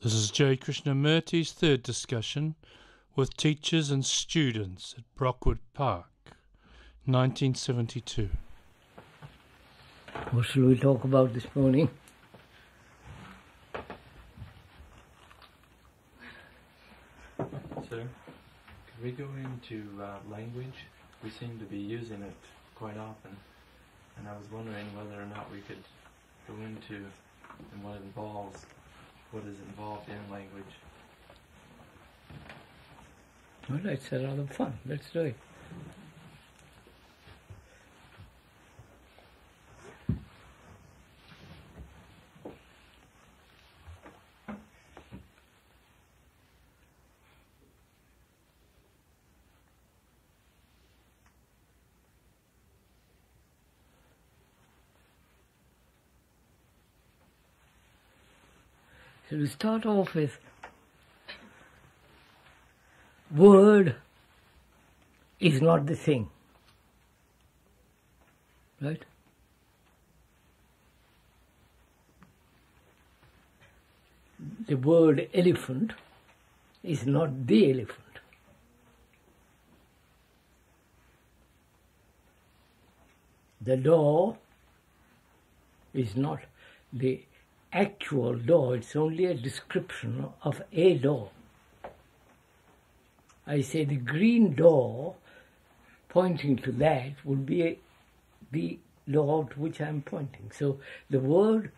This is J. Krishnamurti's third discussion with teachers and students at Brockwood Park, 1972. What shall we talk about this morning? So, could we go into language? We seem to be using it quite often, and I was wondering whether or not we could go into and what is involved in language. Well, it's a lot of fun. Let's do it. So we start off with word is not the thing, right? The word elephant is not the elephant. The door is not the actual door, it's only a description of a door. I say the green door, pointing to that, would be the door to which I am pointing. So the word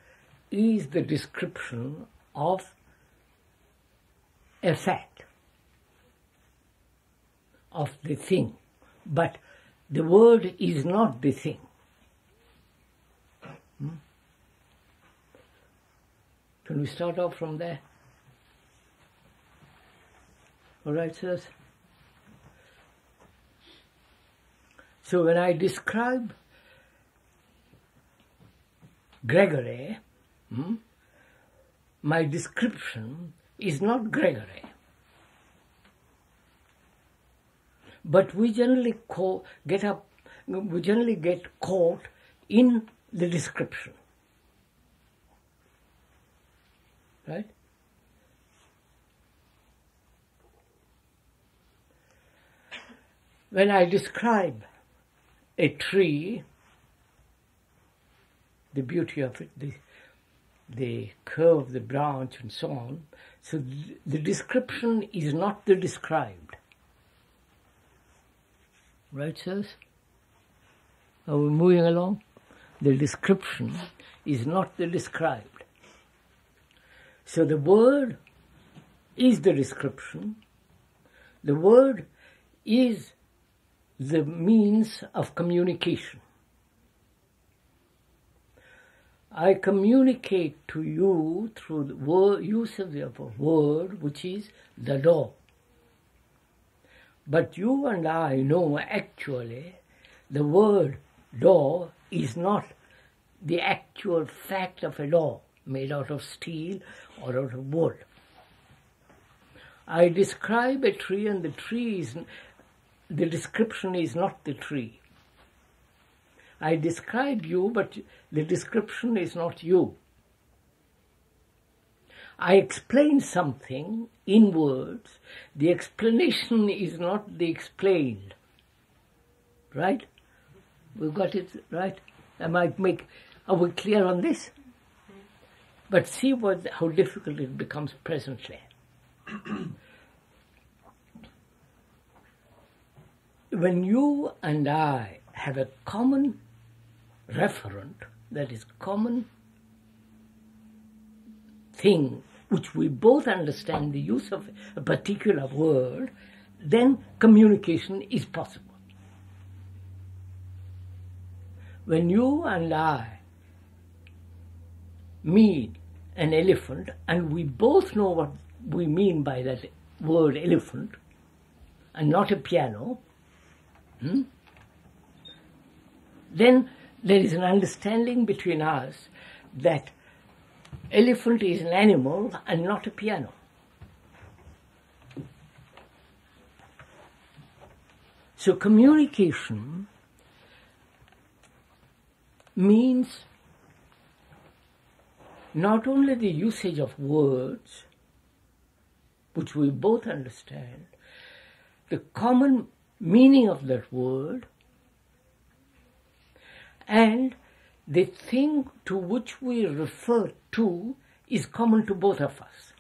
is the description of a fact, of the thing, but the word is not the thing. Can we start off from there? All right, sirs? So when I describe Gregory, my description is not Gregory. But we generally get caught in the description. Right? When I describe a tree, the beauty of it, the curve of the branch and so on, so the description is not the described. Right, sirs? Are we moving along? The description is not the described. So the word is the description. The word is the means of communication. I communicate to you through the use of the word, which is the door. But you and I know actually the word door is not the actual fact of a door made out of steel or out of wood. I describe a tree, and the description is not the tree. I describe you, but the description is not you. I explain something in words. The explanation is not the explained. Right? We've got it right? Are we clear on this? But see how difficult it becomes presently. When you and I have a common referent, that is common thing, which we both understand the use of a particular word, then communication is possible. When you and I mean an elephant, and we both know what we mean by that word elephant, and not a piano, then there is an understanding between us that elephant is an animal and not a piano. So communication means not only the usage of words, which we both understand, the common meaning of that word, and the thing to which we refer to is common to both of us.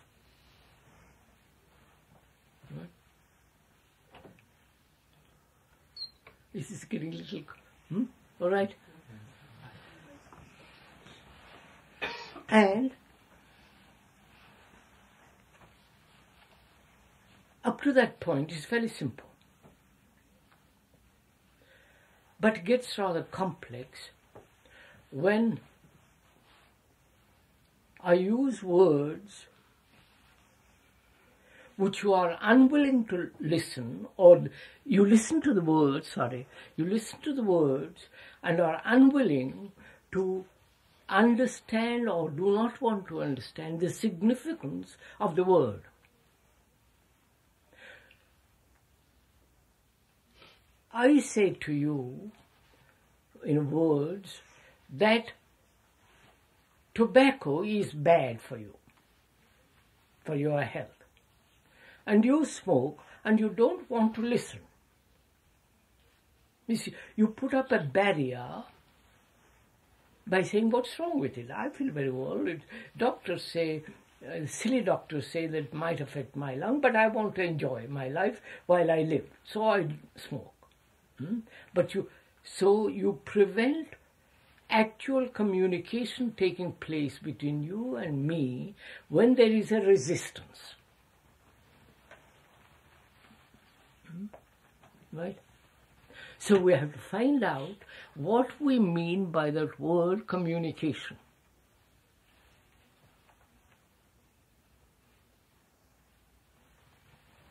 This is getting a little... All right? And up to that point, it's very simple. But it gets rather complex when I use words which you are unwilling to listen, or you listen to the words, and are unwilling to understand or do not want to understand the significance of the word. I say to you in words that tobacco is bad for you, for your health. And you smoke and you don't want to listen. You see, you put up a barrier by saying, what's wrong with it? I feel very well. Doctors say, silly doctors say that it might affect my lung, but I want to enjoy my life while I live, so I smoke. But you prevent actual communication taking place between you and me when there is a resistance. Right? So we have to find out what we mean by that word communication.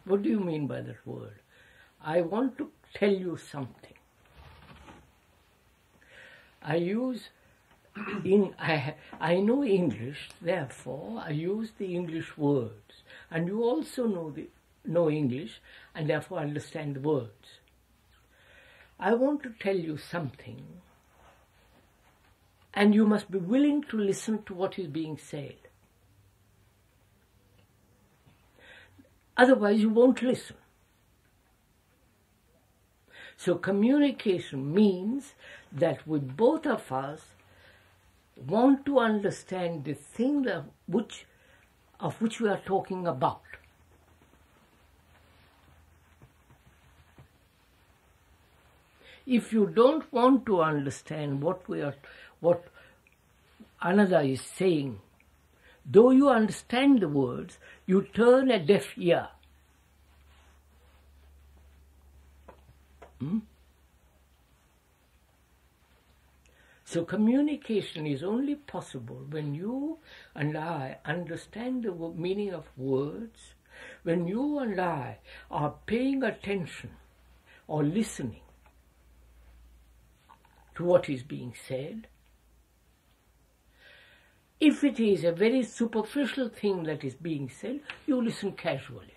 What do you mean by that word? I want to tell you something. I know English, therefore I use the English words. And you also know English, and therefore understand the words. I want to tell you something, and you must be willing to listen to what is being said. Otherwise, you won't listen. So communication means that we both of us want to understand the thing of which we are talking about. If you don't want to understand what another is saying, though you understand the words, you turn a deaf ear. So communication is only possible when you and I understand the meaning of words, when you and I are paying attention or listening to what is being said. If it is a very superficial thing that is being said, you listen casually.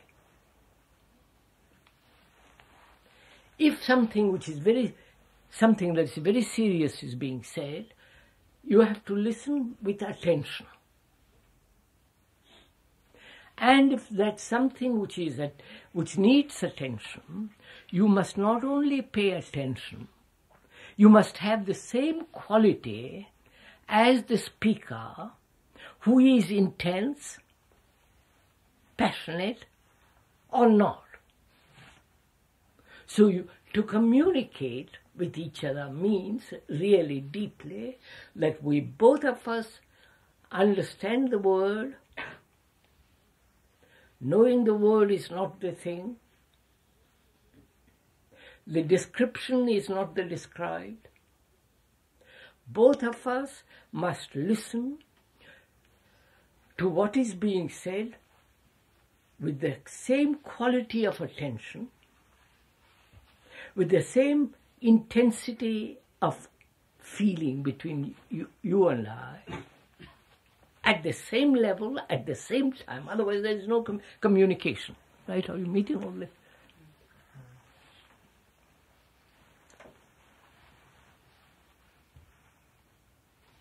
If something that is very serious is being said, you have to listen with attention. And if that's something which needs attention, you must not only pay attention, you must have the same quality as the speaker, who is intense, passionate, or not. So to communicate with each other means really deeply that we both of us understand the word. Knowing the word is not the thing. The description is not the described. Both of us must listen to what is being said with the same quality of attention, with the same intensity of feeling between you and I, at the same level, at the same time. Otherwise there is no communication. Right? Are you meeting all this?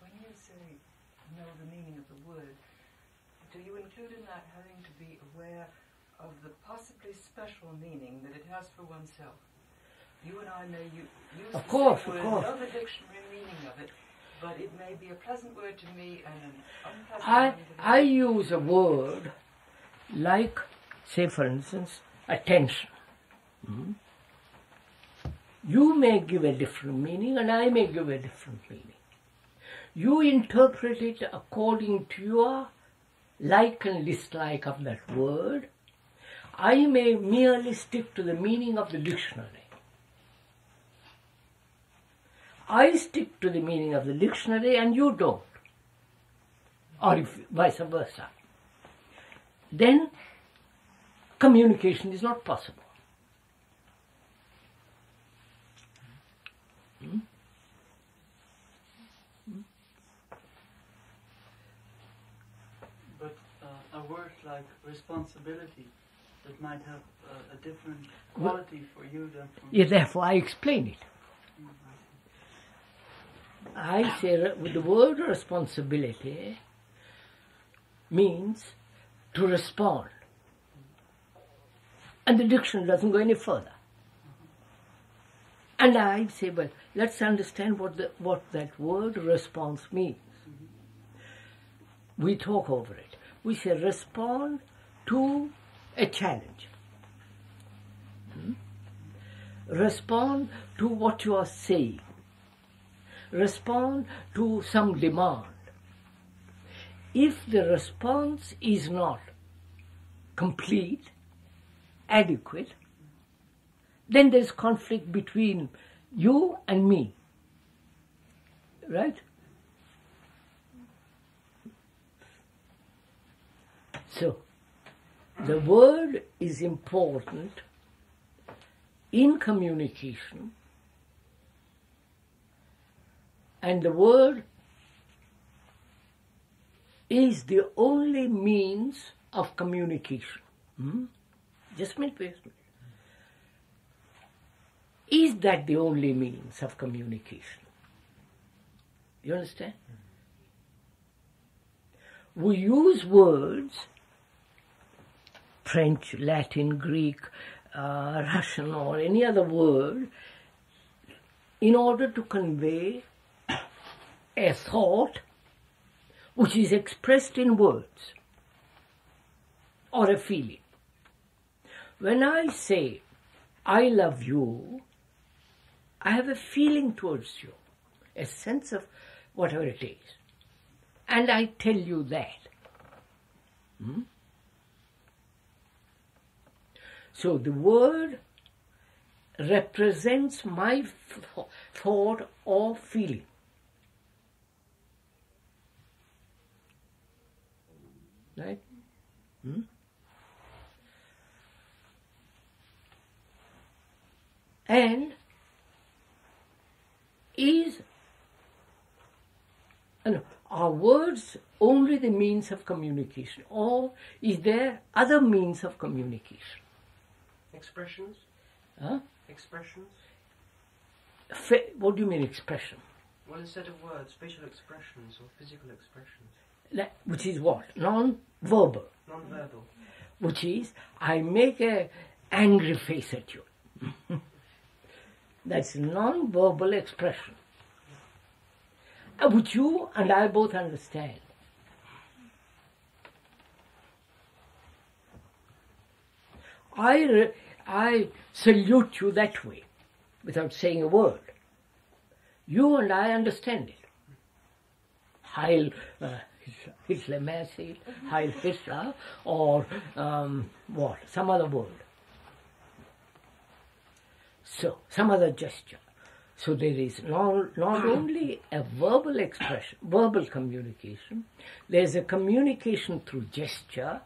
When you say know the meaning of the word, do you include in that having to be aware of the possibly special meaning that it has for oneself. You and I may use the same word, know the dictionary meaning of it, but it may be a pleasant word to me and an unpleasant one to me. I use a word like, say for instance, attention. You may give a different meaning and I may give a different meaning. You interpret it according to your like and dislike of that word. I may merely stick to the meaning of the dictionary. I stick to the meaning of the dictionary and you don't. Or if vice versa. Then communication is not possible. But a word like responsibility, that might have a different quality for you than for me. Yeah, therefore I explain it. I say the word responsibility means to respond. And the dictionary doesn't go any further. And I say, well, let's understand what that word response means. We talk over it. We say respond to a challenge. Respond to what you are saying. Respond to some demand. If the response is not complete, adequate, then there is conflict between you and me. Right? So, the word is important in communication, and the word is the only means of communication. Just a minute, please. Is that the only means of communication? You understand? We use words, French, Latin, Greek, Russian, or any other word, in order to convey a thought which is expressed in words, or a feeling. When I say, I love you, I have a feeling towards you, a sense of whatever it is. And I tell you that. So the word represents my thought or feeling. Right? And are words only the means of communication, or is there other means of communication? Expressions? Huh? Expressions? What do you mean expression? Well, instead of words, facial expressions or physical expressions. Which is what? Non-verbal. Non-verbal. Which is, I make an angry face at you. That's non-verbal expression. Which you and I both understand. I salute you that way, without saying a word. You and I understand it. Heil Hitler Messi, Heil Hitler, or what? Some other word. So, some other gesture. So there is not only a verbal expression, verbal communication, there's a communication through gesture,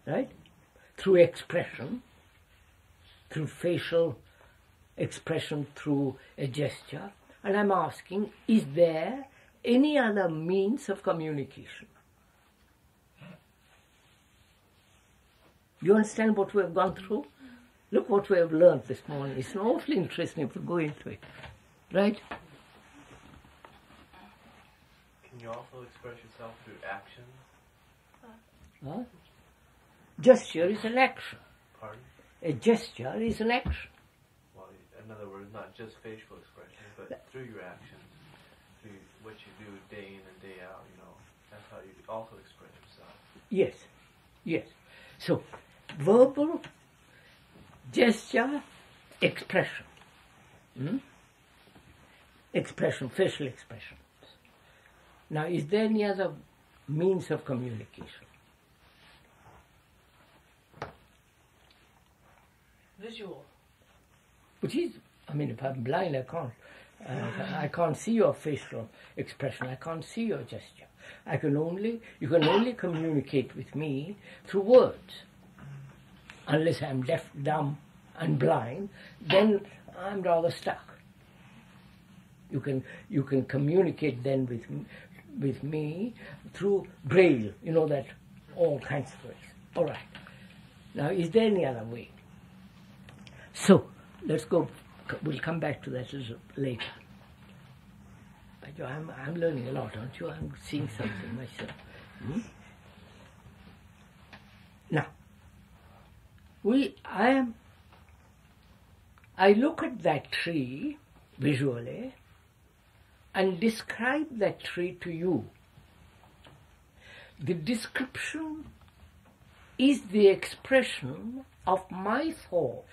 right? Through expression, through facial expression, through a gesture. And I'm asking, is there any other means of communication? Do you understand what we have gone through? Look what we have learned this morning. It's awfully interesting if we go into it. Right? Can you also express yourself through actions? Huh? Gesture is an action. Pardon? A gesture is an action. Well, in other words, not just facial expression, but through your actions, through what you do day in and day out, that's how you also express yourself. Yes, yes. So, verbal, gesture, expression. Expression, facial expressions. Now, is there any other means of communication? Visual. Which is, if I'm blind, I can't. I can't see your facial expression. I can't see your gesture. You can only communicate with me through words. Unless I'm deaf, dumb, and blind, then I'm rather stuck. You can communicate then with me through braille. That all kinds of ways. All right. Now, is there any other way? So, let's go. We'll come back to that a little later. But I'm learning a lot, aren't you? I'm seeing something myself. Now, I look at that tree visually and describe that tree to you. The description is the expression of my thought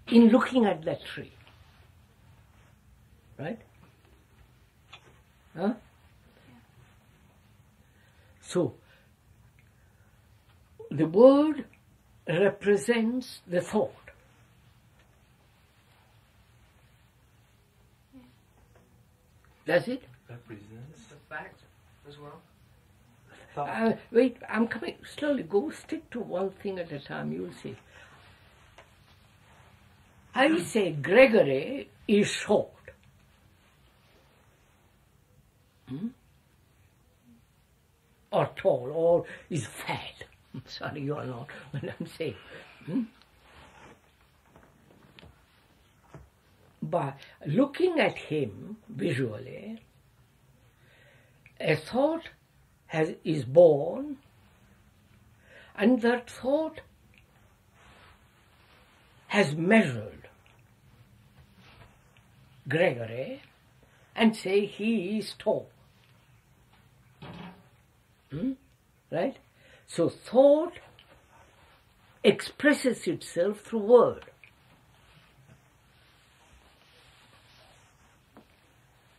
in looking at that tree. Right? Huh? So, the word represents the thought. Does it? Represents The fact as well. Wait, I'm coming. Slowly, go stick to one thing at a time, you'll see. I say Gregory is short. Or tall, or is fat. Sorry, you are not what I'm saying. By looking at him visually, a thought is born, and that thought has measured Gregory and say he is tall. Right? So thought expresses itself through word.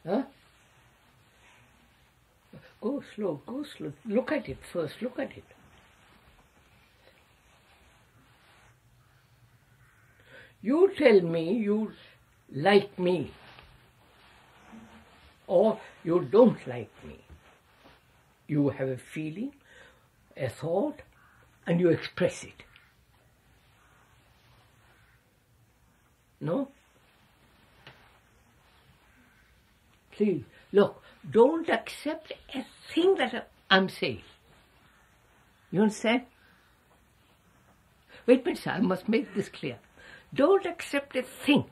Huh? Go slow, go slow. Look at it first, look at it. You tell me you like me, or you don't like me. You have a feeling, a thought, and you express it. No? Please, look, don't accept a thing that I'm saying. You understand? Wait a minute, sir, I must make this clear. Don't accept a thing,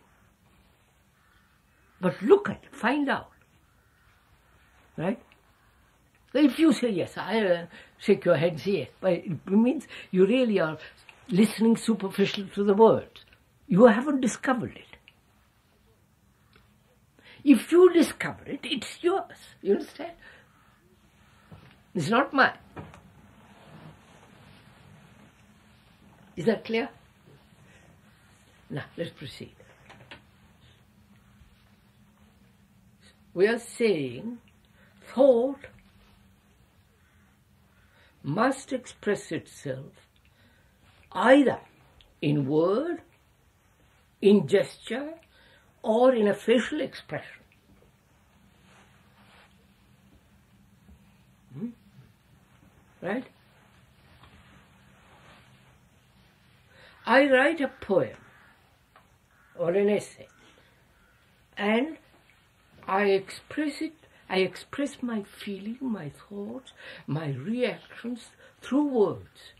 but look at it, find out. Right? If you say yes, I shake your head and say yes, but it means you really are listening superficial to the words. You haven't discovered it. If you discover it, it's yours. You understand? It's not mine. Is that clear? Now, let's proceed. We are saying thought must express itself either in word, in gesture, or in a facial expression. Right? I write a poem or an essay and I express it. I express my feeling, my thoughts, my reactions through words.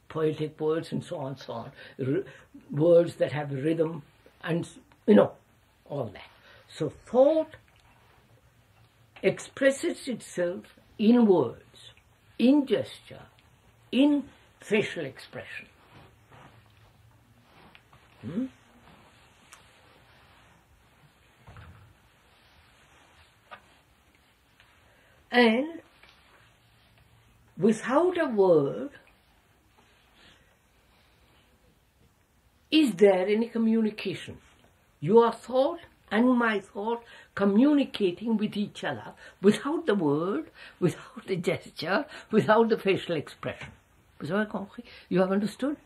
Poetic words and so on, so on. Words that have rhythm and, all that. So thought expresses itself in words, in gesture, in facial expression. And without a word, is there any communication? Your thought and my thought communicating with each other without the word, without the gesture, without the facial expression. You have understood?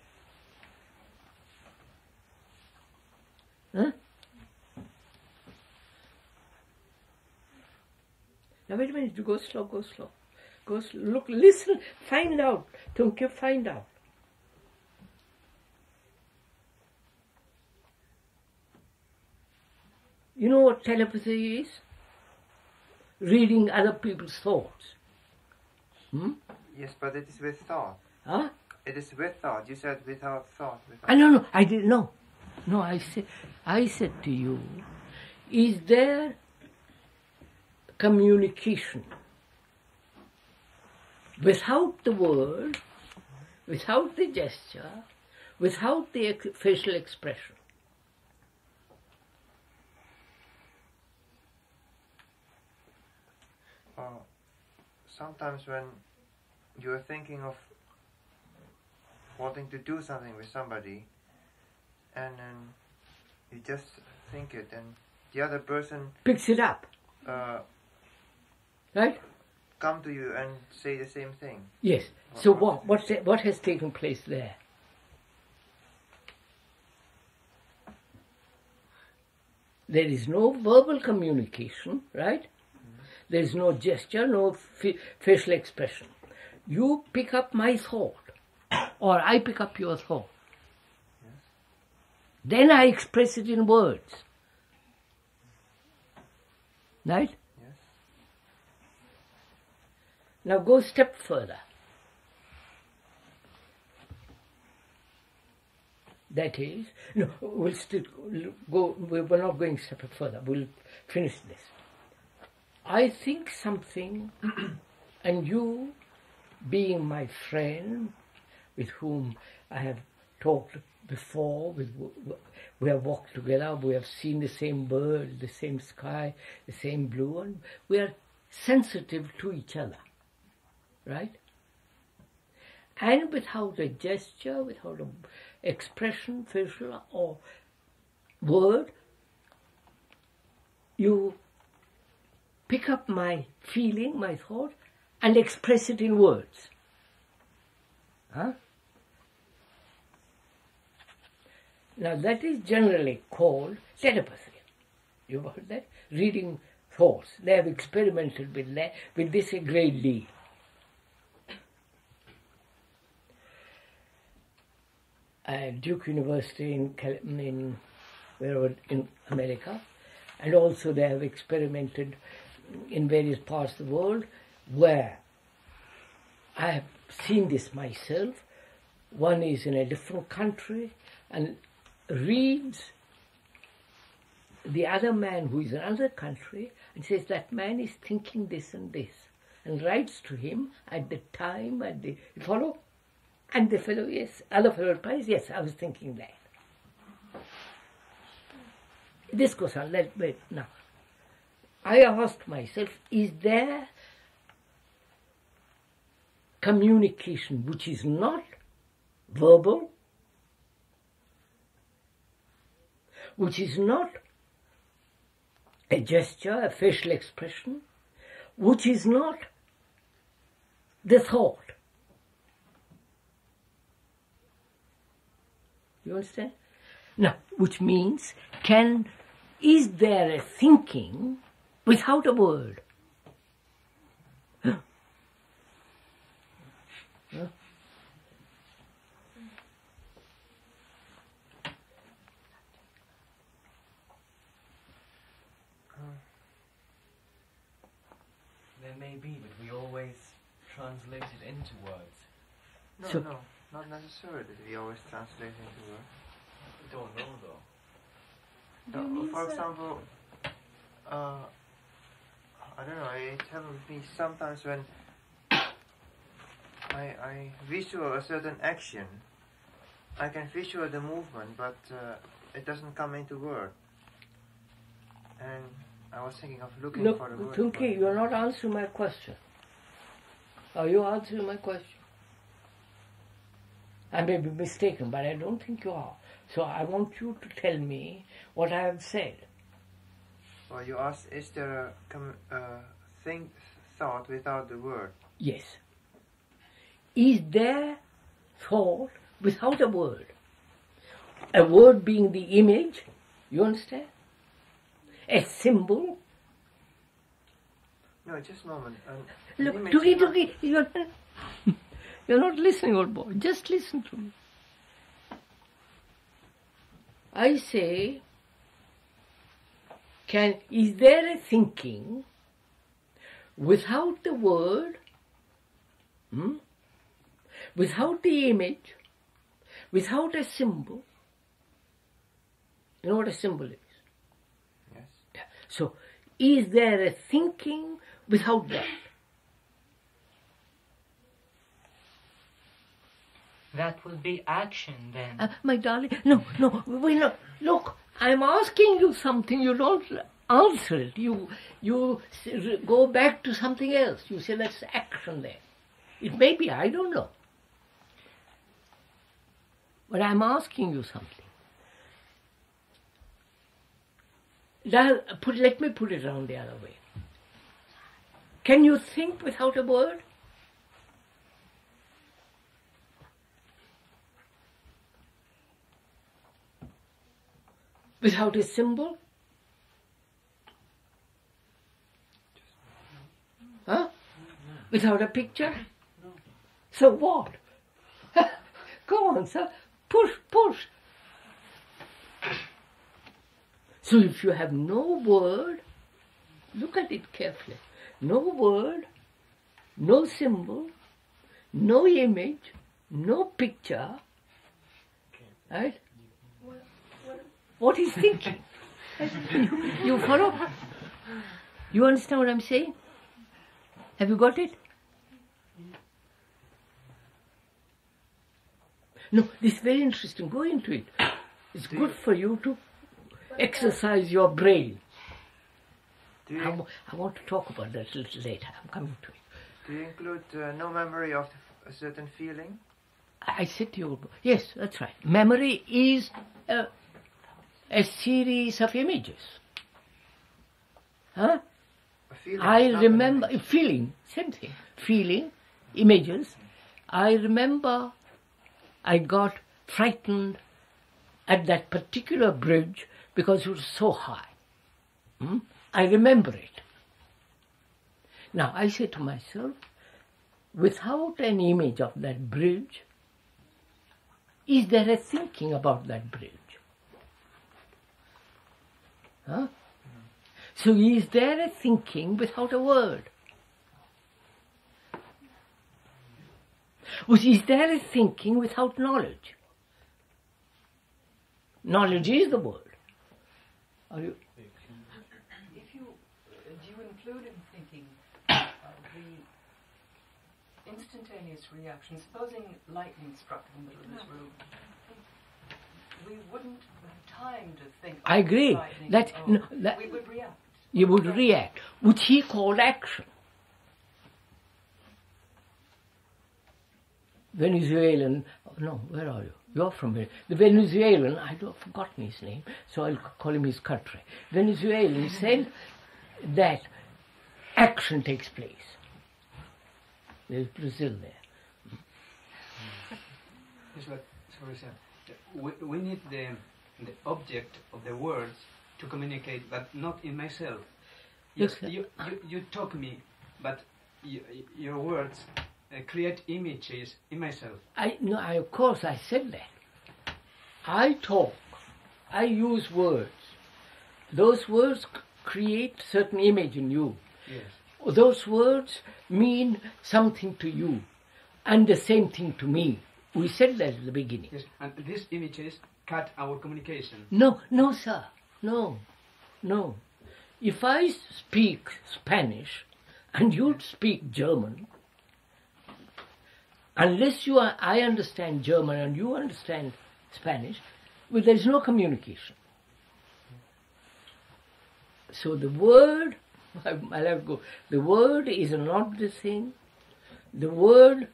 Huh? Now wait a minute, go slow, go slow. Go slow. Look, listen, find out. Don't you find out. You know what telepathy is? Reading other people's thoughts. Yes, but it is with thought. Huh? It is with thought. You said without thought. No, I didn't know. No, I said to you, is there communication without the word, without the gesture, without the facial expression? Sometimes when you're thinking of wanting to do something with somebody, and then you just think it, and the other person picks it up, right? Come to you and say the same thing. Yes. So what has taken place there? There is no verbal communication, right? There is no gesture, no facial expression. You pick up my thought, or I pick up your thought. Yes. Then I express it in words. Right? Yes. Now go a step further. That is, no, we'll still go, we're not going a step further, we'll finish this. I think something, and you, being my friend, with whom I have talked before, we have walked together, we have seen the same bird, the same sky, the same blue, and we are sensitive to each other, right? And without a gesture, without an expression, facial or word, you pick up my feeling, my thought, and express it in words. Huh? Now that is generally called telepathy. You've heard that? Reading thoughts. They have experimented with this a great deal. At Duke University in America, and also they have experimented in various parts of the world where I have seen this myself. One is in a different country and reads the other man who is in another country and says that man is thinking this and this, and writes to him at the time, you follow? And the fellow, yes, other fellow replies, yes, I was thinking that. This goes on, wait, now. I asked myself, is there communication which is not verbal, which is not a gesture, a facial expression, which is not the thought? You understand? Now, which means, is there a thinking without a word? Huh? Huh? There may be, but we always translate it into words. No, not necessarily that we always translate into words. We don't know though. No, for example, I don't know, it happens with me sometimes when I visual a certain action. I can visual the movement, but it doesn't come into word. And I was thinking of looking for the word. Look, Tunki, you're not answering my question. Are you answering my question? I may be mistaken, but I don't think you are. So I want you to tell me what I have said. Well, you asked, is there a thought without the word? Yes. Is there thought without a word? A word being the image, you understand? A symbol. No, just a moment. Look, Tuki, you're not listening, old boy. Just listen to me. I say, is there a thinking without the word, without the image, without a symbol? You know what a symbol is? Yes. Yeah. So, is there a thinking without that? That would be action then. My darling, no, look, I'm asking you something, you don't answer it. You go back to something else. You say that's action there. It may be, I don't know. But I'm asking you something. Let me put it around the other way. Can you think without a word? Without a symbol? Huh? Without a picture? No. So what? Go on, sir. Push. So if you have no word, look at it carefully. No word, no symbol, no image, no picture, right? What is thinking? You follow? You understand what I'm saying? Have you got it? No, this is very interesting. Go into it. It's good for you to exercise your brain. I want to talk about that a little later. I'm coming to it. Do you include no memory of a certain feeling? I said to you, yes, that's right. Memory is a series of images. Huh? I remember, feeling, same thing. Feeling, images. I remember I got frightened at that particular bridge because it was so high. I remember it. Now I say to myself, without an image of that bridge, is there a thinking about that bridge? Huh? So is there a thinking without a word? Is there a thinking without knowledge? Knowledge is the word. Are you? If you do you include in thinking the instantaneous reaction? Supposing lightning struck in the middle of this room, we wouldn't have time to think. I agree. We would react. You would react, which he called action. Venezuelan, no, where are you? You're from here. The Venezuelan, I've forgotten his name, so I'll call him his country. Venezuelan said that action takes place. There's Brazil there. Sorry, sir. We need the object of the words to communicate, but not in myself. Yes, you talk me, but your words create images in myself. Of course I said that. I talk. I use words. Those words create certain image in you. Yes. Those words mean something to you, and the same thing to me. We said that at the beginning. Yes, and these images cut our communication. No, sir. No. If I speak Spanish and you speak German, Unless I understand German and you understand Spanish, well, there is no communication. So the word, I'll have to go, the word is not the thing. The word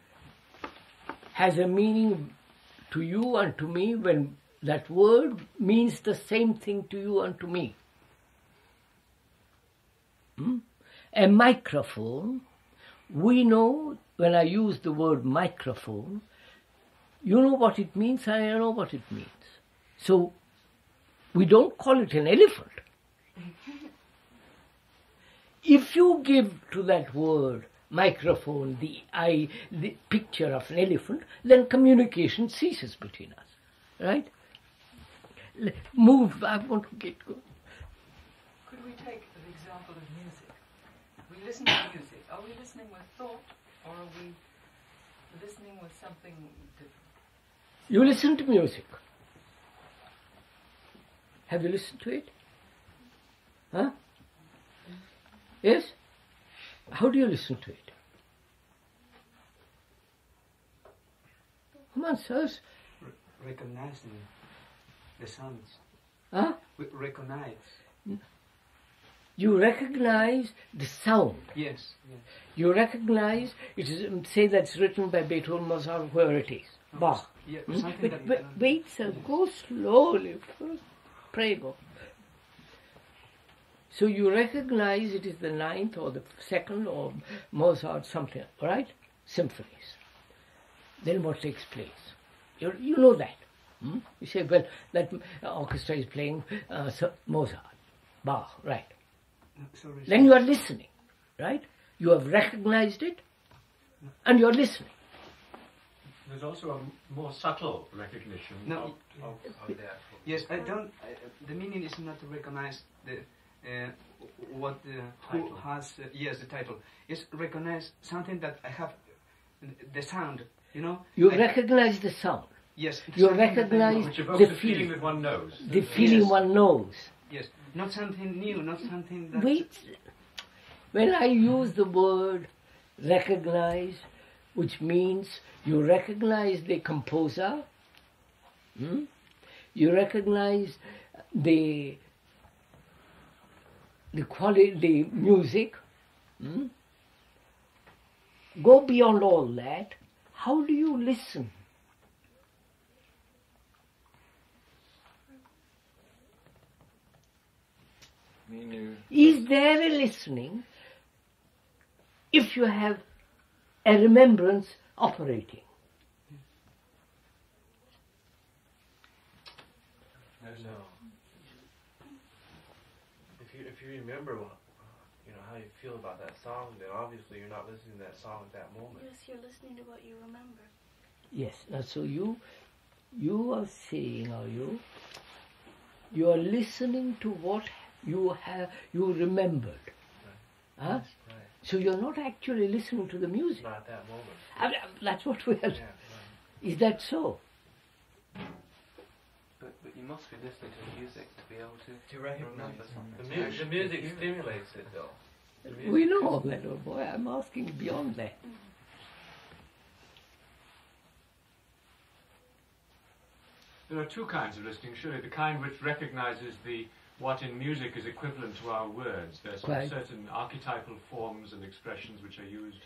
has a meaning to you and to me when that word means the same thing to you and to me. A microphone, we know when I use the word microphone, you know what it means and I know what it means. So we don't call it an elephant. If you give to that word microphone the picture of an elephant, then communication ceases between us. Right? Move, I want to get going. Could we take the example of music? We listen to music. Are we listening with thought or are we listening with something different? You listen to music. Have you listened to it? Huh? Yes? How do you listen to it? Come on, sirs. Recognizing the sounds. Huh? We recognize. You recognize the sound. Yes. You recognize, it is, say that's written by Beethoven, Mozart, where it is. Bach. Yeah, Wait, sir, go slowly. Prego. So you recognize it is the ninth or the second or Mozart something, right? Symphonies. Then what takes place? You know that. You say, well, that orchestra is playing Mozart, Bach, right? Sorry, then you are listening, right? You have recognized it and you are listening. There's also a more subtle recognition of the actual. Yes, I don't. The meaning is not to recognize the what the who has. Yes, the title is recognize something that I have. The sound, you know. You recognize the sound. Yes. You recognize the feeling that one knows. The feeling one knows. Yes, not something new, not something that. Wait. When I use the word recognize, which means you recognize the composer, you recognize the quality, the music, go beyond all that. How do you listen? Is there a listening if you have a remembrance operating? No. If you remember how you feel about that song, then obviously you're not listening to that song at that moment. Yes, you're listening to what you remember. Yes. Now, so you are saying, you are listening to what you remembered. Right. Huh? Right. So you're not actually listening to the music. Not at that moment. That's what we are. Yeah, right. Is that so? But you must be listening to the music to be able to recognize something. The music stimulates it, though. We know all that, oh boy. I'm asking beyond that. There are two kinds of listening, surely. The kind which recognizes what in music is equivalent to our words. There's certain archetypal forms and expressions which are used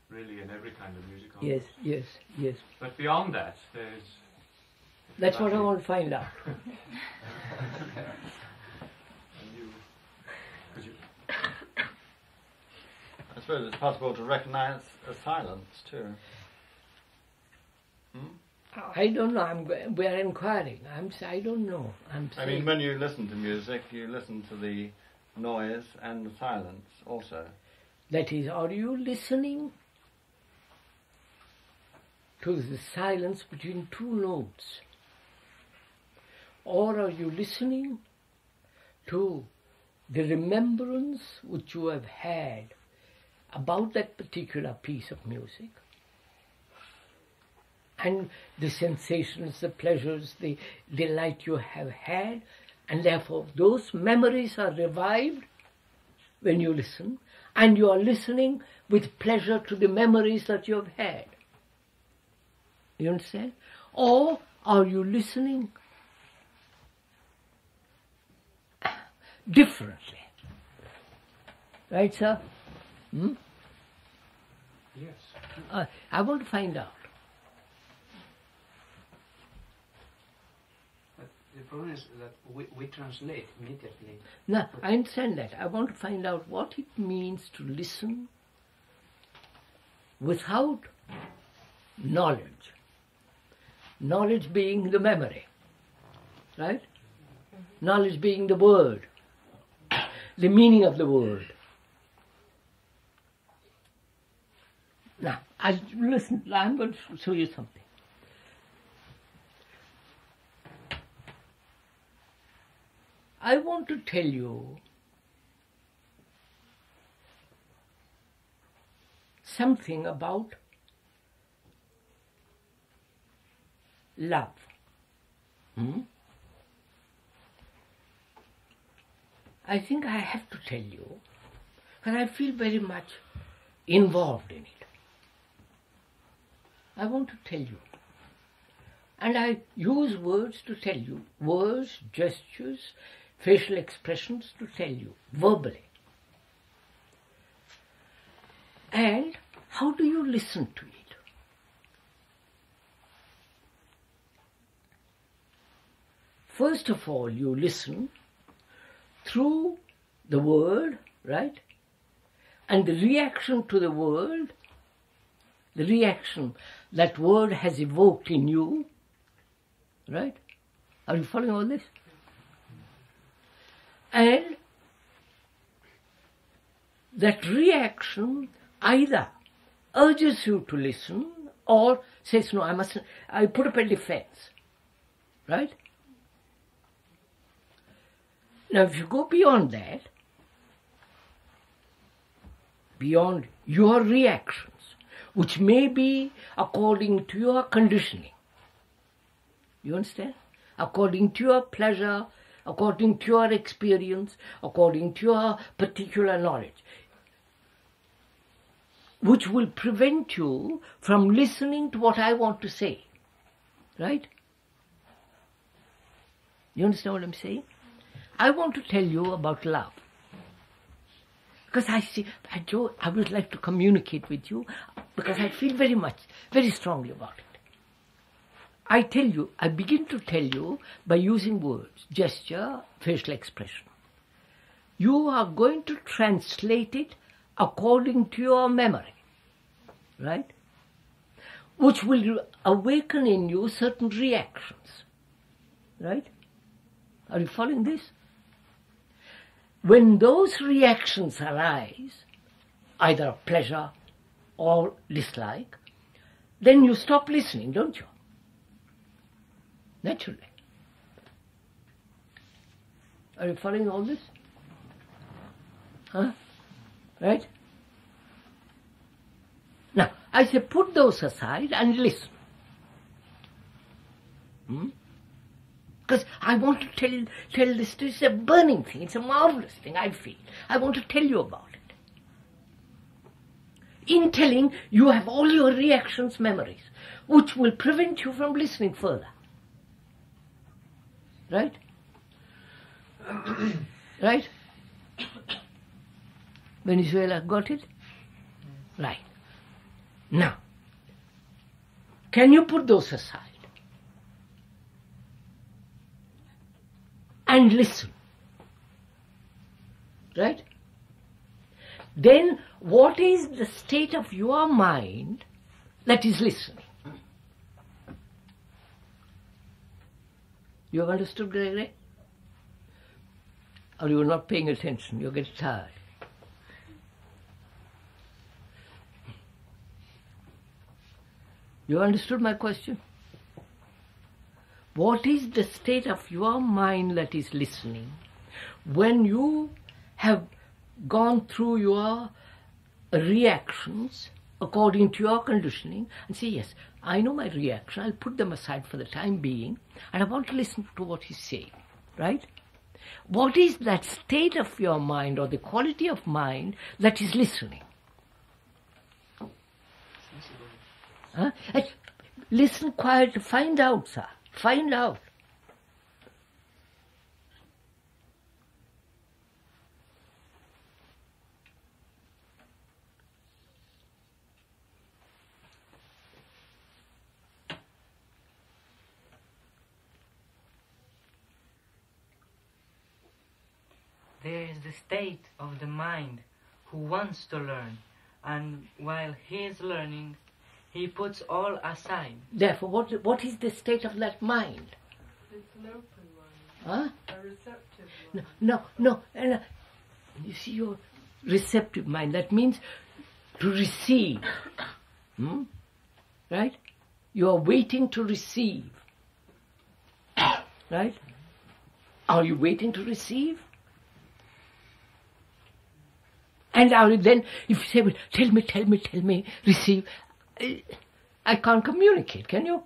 really in every kind of music. Yes. But beyond that, there's... That's what I want to find out. I suppose it's possible to recognize a silence too. I don't know. We're inquiring. I don't know. I mean, when you listen to music, you listen to the noise and the silence also. That is, are you listening to the silence between two notes? Or are you listening to the remembrance which you have had about that particular piece of music? And the sensations, the pleasures, the delight you have had, and therefore those memories are revived when you listen, and you are listening with pleasure to the memories that you have had. You understand? Or are you listening differently? Right, sir? Yes. I want to find out. But the problem is that we translate immediately. No, I understand that. I want to find out what it means to listen without knowledge. Knowledge being the memory, right? Knowledge being the word, the meaning of the word. Now, listen, I'm going to show you something. I want to tell you something about love. I think I have to tell you, because I feel very much involved in it. I want to tell you. And I use words to tell you, words, gestures, facial expressions to tell you, verbally. And how do you listen to it? First of all, you listen through the word, right? And the reaction to the word, the reaction that word has evoked in you, right? Are you following all this? And that reaction either urges you to listen or says, no, I mustn't, I put up a defense, right? Now, if you go beyond that, beyond your reactions, which may be according to your conditioning, you understand? According to your pleasure, according to your experience, according to your particular knowledge, which will prevent you from listening to what I want to say, right? You understand what I'm saying? I want to tell you about love. Because I would like to communicate with you because I feel very strongly about it. I begin to tell you by using words, gesture, facial expression. You are going to translate it according to your memory, right? Which will awaken in you certain reactions, right? Are you following this? When those reactions arise, either of pleasure or dislike, then you stop listening, don't you? Naturally. Are you following all this? Huh? Right? Now, I say put those aside and listen. Because I want to tell this, it's a burning thing, it's a marvelous thing, I feel. I want to tell you about it. In telling, you have all your reactions, memories, which will prevent you from listening further. Right? Right? Venezuela got it? Right. Now, can you put those aside? And listen. Right? Then what is the state of your mind that is listening? You have understood, Gregory? Or you are not paying attention, you get tired. You understood my question? What is the state of your mind that is listening when you have gone through your reactions according to your conditioning and say, yes, I know my reaction, I'll put them aside for the time being and I want to listen to what he's saying, right? What is that state of your mind or the quality of mind that is listening? Huh? listen quietly, find out, sir. Find out. There is the state of the mind who wants to learn, and while he is learning, he puts all aside. Therefore, what is the state of that mind? It's an open Huh? mind. A receptive mind. No. And, you see, your receptive mind, that means to receive. Right? You are waiting to receive. Right? Are you waiting to receive? And then, if you say, well, tell me, receive, I can't communicate, can you?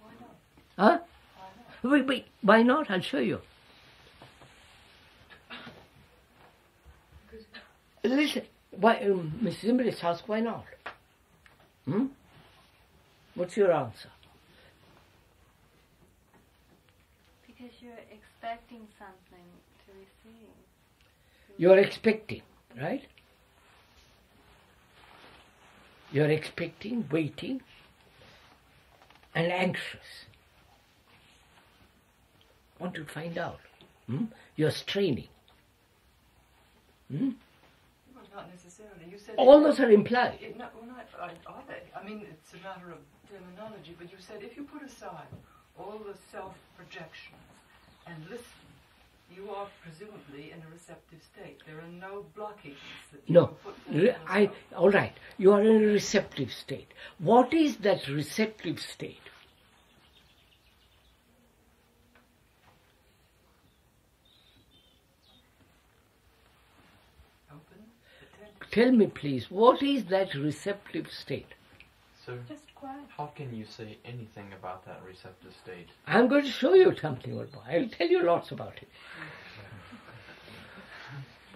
Why not? Huh? Wait, why not? I'll show you. Listen, why, Mrs. Imris asked, why not? What's your answer? Because you're expecting something to receive. You're expecting, right? You're expecting, waiting, and anxious. Want to find out. You're straining. Well, not necessarily. You said All those are implied. Are they? I mean, it's a matter of terminology, but you said if you put aside all the self-projections and listen, you are presumably in a receptive state. There are no blockages that you No, can put all right, you are in a receptive state. What is that receptive state? Open, attentive. Tell me, please, what is that receptive state? So, Just quiet. how can you say anything about that receptive state? I'm going to show you something. I'll tell you lots about it.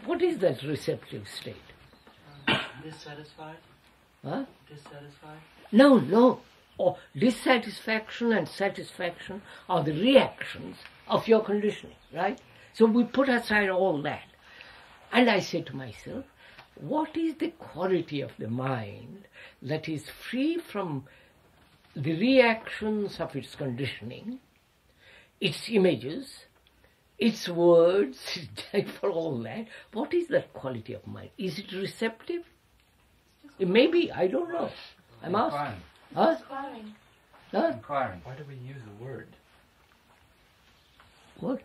What is that receptive state? Dissatisfied? Huh? Dissatisfied? No. Or dissatisfaction and satisfaction are the reactions of your conditioning, right? So we put aside all that. And I say to myself, what is the quality of the mind that is free from the reactions of its conditioning, its images, its words, for all that? What is that quality of mind? Is it receptive? It may be, I don't know. I'm asking. Huh? Inquiring. Why do we use the word? What?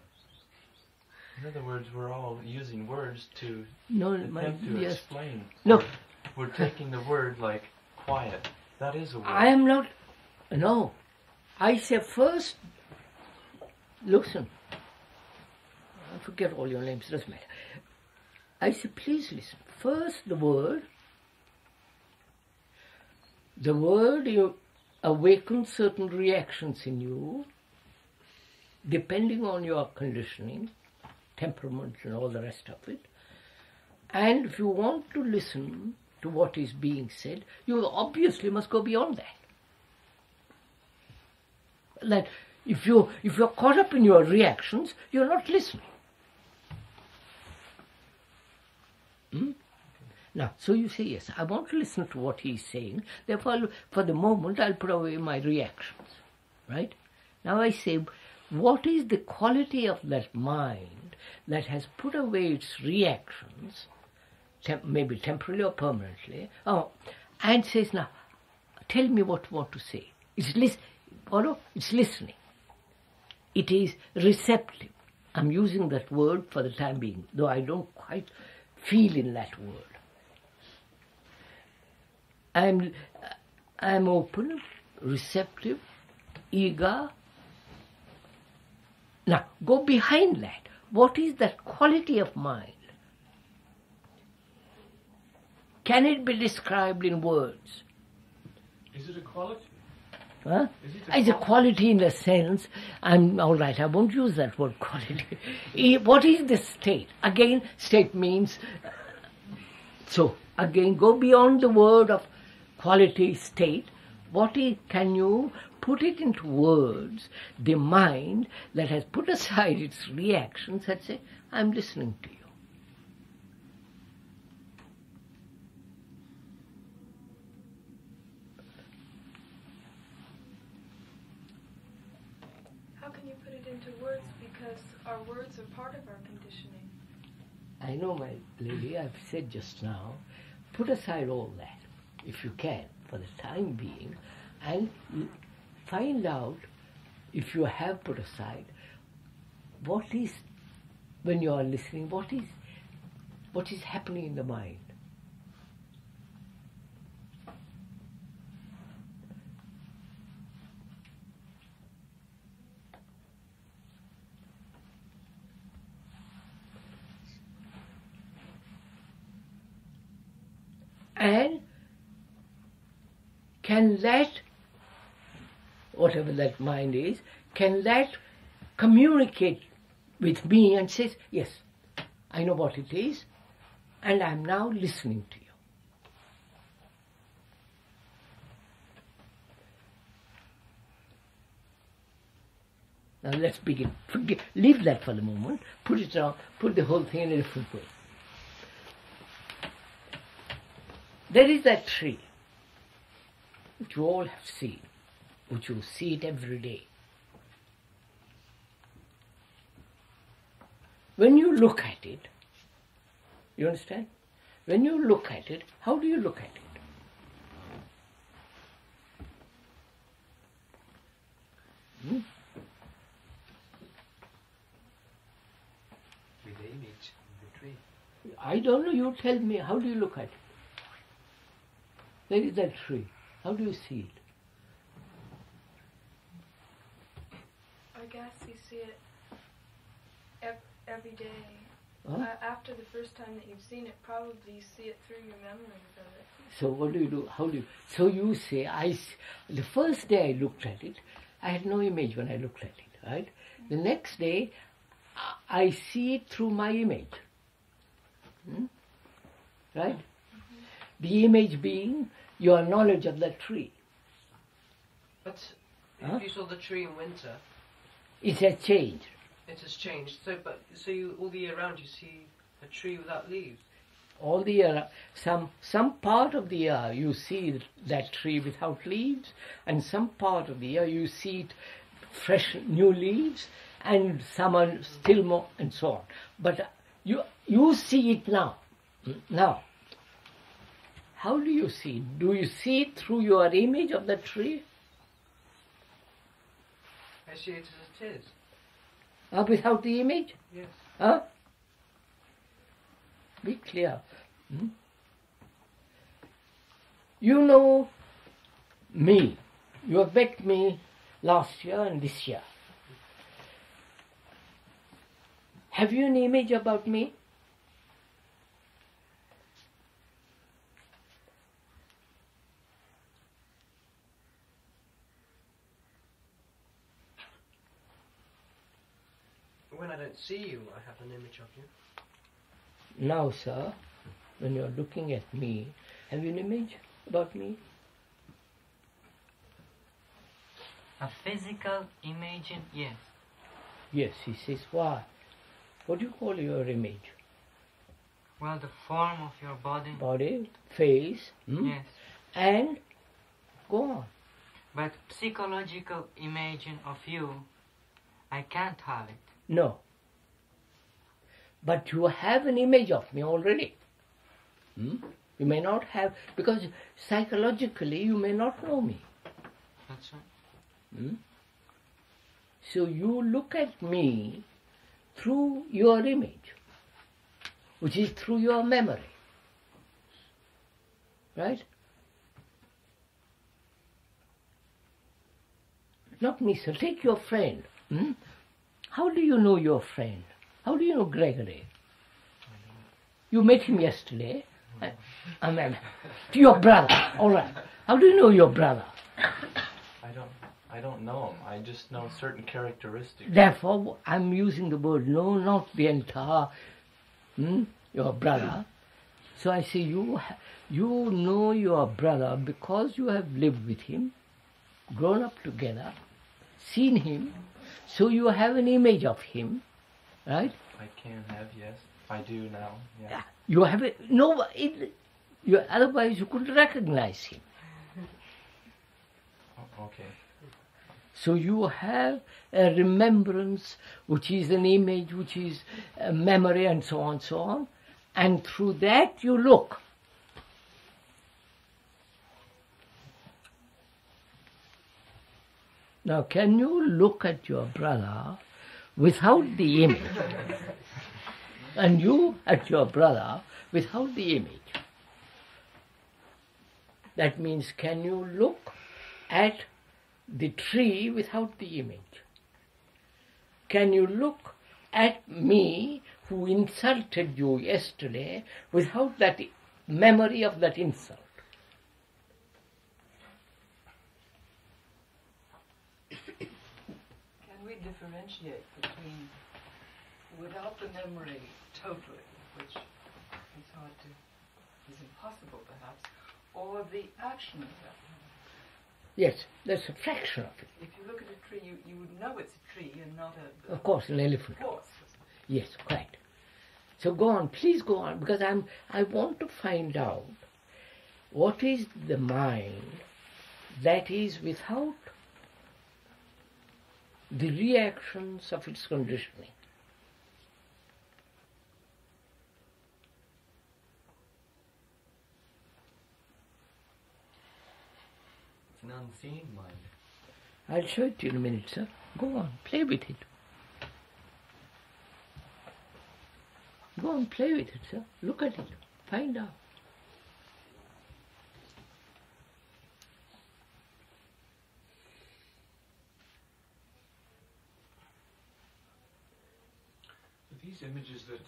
In other words, we're all using words to attempt to yes. explain. No. We're taking the word like quiet. That is a word. I am not. No. I say first, listen. I forget all your names, doesn't matter. I say, please listen. First, the word you awakens certain reactions in you, depending on your conditioning, temperament and all the rest of it. And if you want to listen to what is being said, you obviously must go beyond that. That if you're caught up in your reactions, you're not listening. Now, so you say, yes, I want to listen to what he's saying, therefore, for the moment, I'll put away my reactions, right? Now I say, what is the quality of that mind that has put away its reactions, maybe temporarily or permanently, and says, now, tell me what you want to say. It's listening. It is receptive. I'm using that word for the time being, though I don't quite feel in that word. I'm open, receptive, eager. Now, go behind that. What is that quality of mind? Can it be described in words? Is it a quality? Huh? It's a quality in the sense, all right, I won't use that word quality. What is the state? Again, state means, so again, go beyond the word of quality, state. can you put it into words, the mind that has put aside its reactions and say, I'm listening to you. How can you put it into words? Because our words are part of our conditioning. I know, my lady, I've said just now, put aside all that, if you can, for the time being, and find out, if you have put aside, what is, when you are listening, what is happening in the mind. And can that, whatever that mind is, can that communicate with me and says, yes, I know what it is, and I'm now listening to you. Now let's begin. Leave that for the moment, put it around, put the whole thing in a different way. There is that tree, which you all have seen, which you see it every day. When you look at it, you understand? When you look at it, how do you look at it? With the image of the tree. I don't know, you tell me, how do you look at it? There is that tree. How do you see it? I guess you see it every day. Huh? After the first time that you've seen it, probably you see it through your memories of it. So what do you do? How do you? So you say, the first day I looked at it, I had no image when I looked at it, right? The next day, I see it through my image. Right? The image being your knowledge of that tree. But if you saw the tree in winter, it has changed. It has changed. So you all the year round you see a tree without leaves. All the year, some part of the year you see that tree without leaves, and some part of the year you see it fresh, new leaves, and some are still more, and so on. But you see it now. Now, how do you see it? Do you see it through your image of the tree? I see it as it is. Without the image? Yes. Huh? Be clear. You know me. You have met me last year and this year. Have you an image about me? When I don't see you, I have an image of you. Now, sir, when you're looking at me, have you an image about me? A physical image, yes. Yes, he says, why? What do you call your image? Well, the form of your body. Body, face, yes. And go on. But psychological image of you, I can't have it. No. But you have an image of me already. You may not have, because psychologically you may not know me. That's right. So you look at me through your image, which is through your memory. Right? Not me, sir. Take your friend. How do you know your friend? How do you know Gregory? You met him yesterday. Your brother. All right. How do you know your brother? I don't know him. I just know certain characteristics. Therefore, I'm using the word know, not the entire your brother. So I say, you know your brother because you have lived with him, grown up together, seen him, so you have an image of him, right? I can have, yes. I do now, yeah. You have it. No, otherwise you couldn't recognize him. Okay. So you have a remembrance, which is an image, which is a memory, and so on, and through that you look. Now, can you look at your brother without the image? And you at your brother without the image? That means, can you look at the tree without the image? Can you look at me who insulted you yesterday without that memory of that insult? Can we differentiate between without the memory totally, which is hard to, is impossible perhaps, or the action of that memory? Yes, that's a fraction of it. If you look at a tree, you would know it's a tree and not a... Of course, an elephant. Horse. Yes, quite. So go on, please go on, because I want to find out what is the mind that is without the reactions of its conditioning. It's an unseen mind. I'll show it to you in a minute, sir. Go on, play with it. Go on, play with it, sir. Look at it. Find out. These images that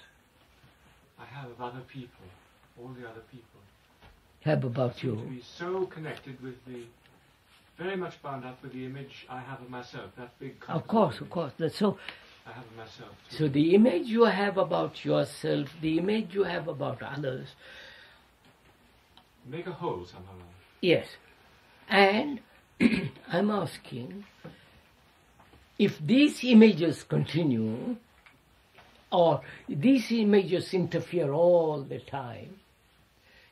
I have of other people, all the other people, have about you. To be so connected with the, very much bound up with the image I have of myself, that big. Of course. That's so. I have of myself too. So the image you have about yourself, the image you have about others, make a whole somehow. Yes, and I'm asking if these images continue, or these images interfere all the time,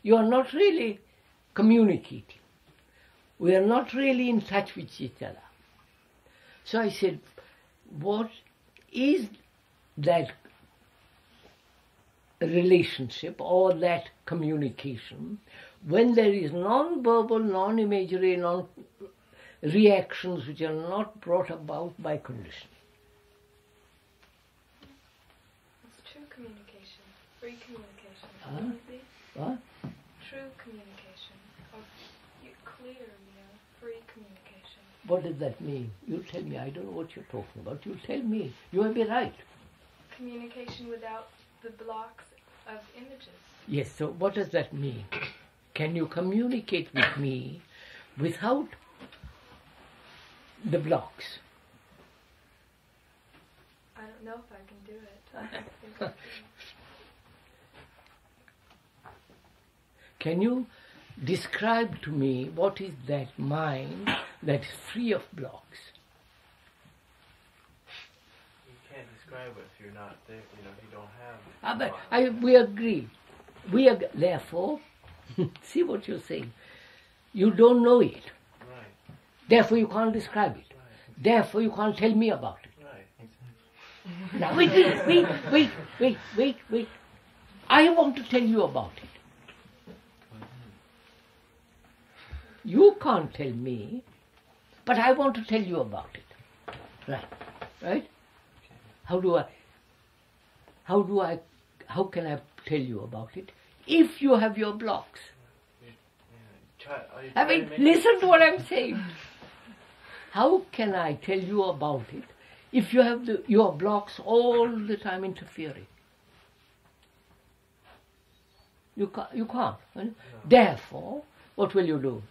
you are not really communicating. We are not really in touch with each other. So I said, what is that relationship or that communication when there is non-verbal, non-imagery, non-reactions which are not brought about by conditioning? It's true communication, free communication. What? True communication, clear, free communication. What does that mean? You tell me. I don't know what you're talking about. You tell me. You may be right. Communication without the blocks of images. Yes, so what does that mean? Can you communicate with me without the blocks? I don't know if I can do it. Can you describe to me what is that mind that is free of blocks? You can't describe it if you're not there, if you don't have... But we agree. Therefore, see what you're saying. You don't know it. Right. Therefore you can't describe it. Right. Therefore you can't tell me about it. Right. Now wait. I want to tell you about it. You can't tell me, but I want to tell you about it. Right? How can I tell you about it if you have your blocks? Listen to what I'm saying. How can I tell you about it if you have your blocks all the time interfering? You can't. Right? Therefore, what will you do?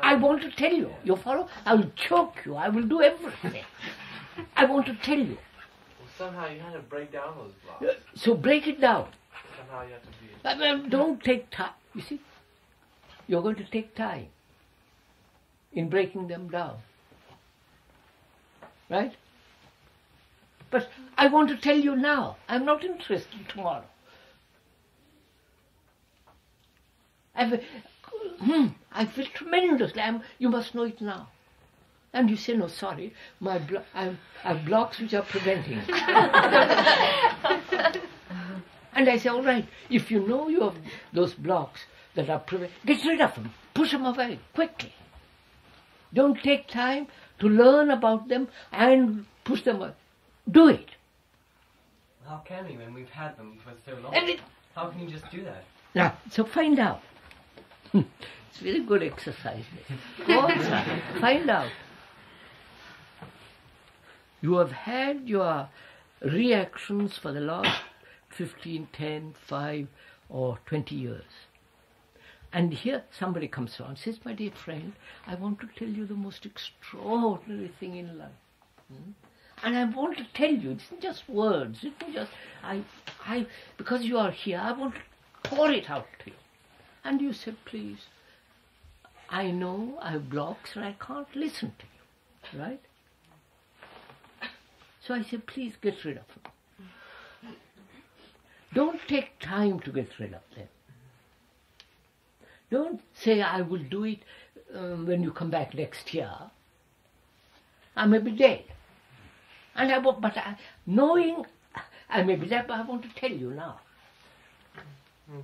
I want to tell you. You follow? I will choke you. I will do everything. I want to tell you. Well, somehow you had to break down those blocks. So break it down. Don't take time. You see, you're going to take time in breaking them down. Right? But I want to tell you now, I'm not interested tomorrow. I feel tremendously. You must know it now. And you say, no, sorry, I have blocks which are preventing it. And I say, all right, if you know you have those blocks that are preventing, get rid of them. Push them away quickly. Don't take time to learn about them and push them away. Do it. How can we when we've had them for so long? How can you just do that? Now, so find out. It's very good exercise. Go on, sir. Find out. You have had your reactions for the last 15, 10, 5 or 20 years. And here somebody comes along and says, my dear friend, I want to tell you the most extraordinary thing in life. And I want to tell you, it's not just words, it's not just, because you are here, I want to pour it out to you. And you said, please, I know I have blocks and I can't listen to you, right? So I said, please get rid of them. Don't take time to get rid of them. Don't say, I will do it when you come back next year. I may be dead. And knowing I may be dead, but I want to tell you now.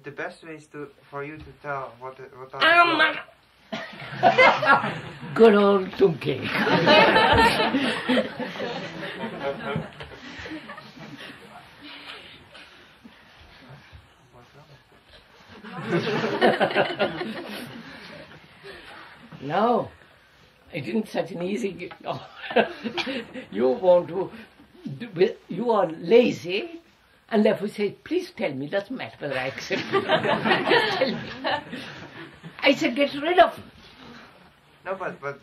The best way is for you to tell what Good old Tunke. No, it isn't such an easy. You want to. You are lazy. And therefore say, please tell me, doesn't matter whether I accept it or not. Just tell me. I said, get rid of them. No, but the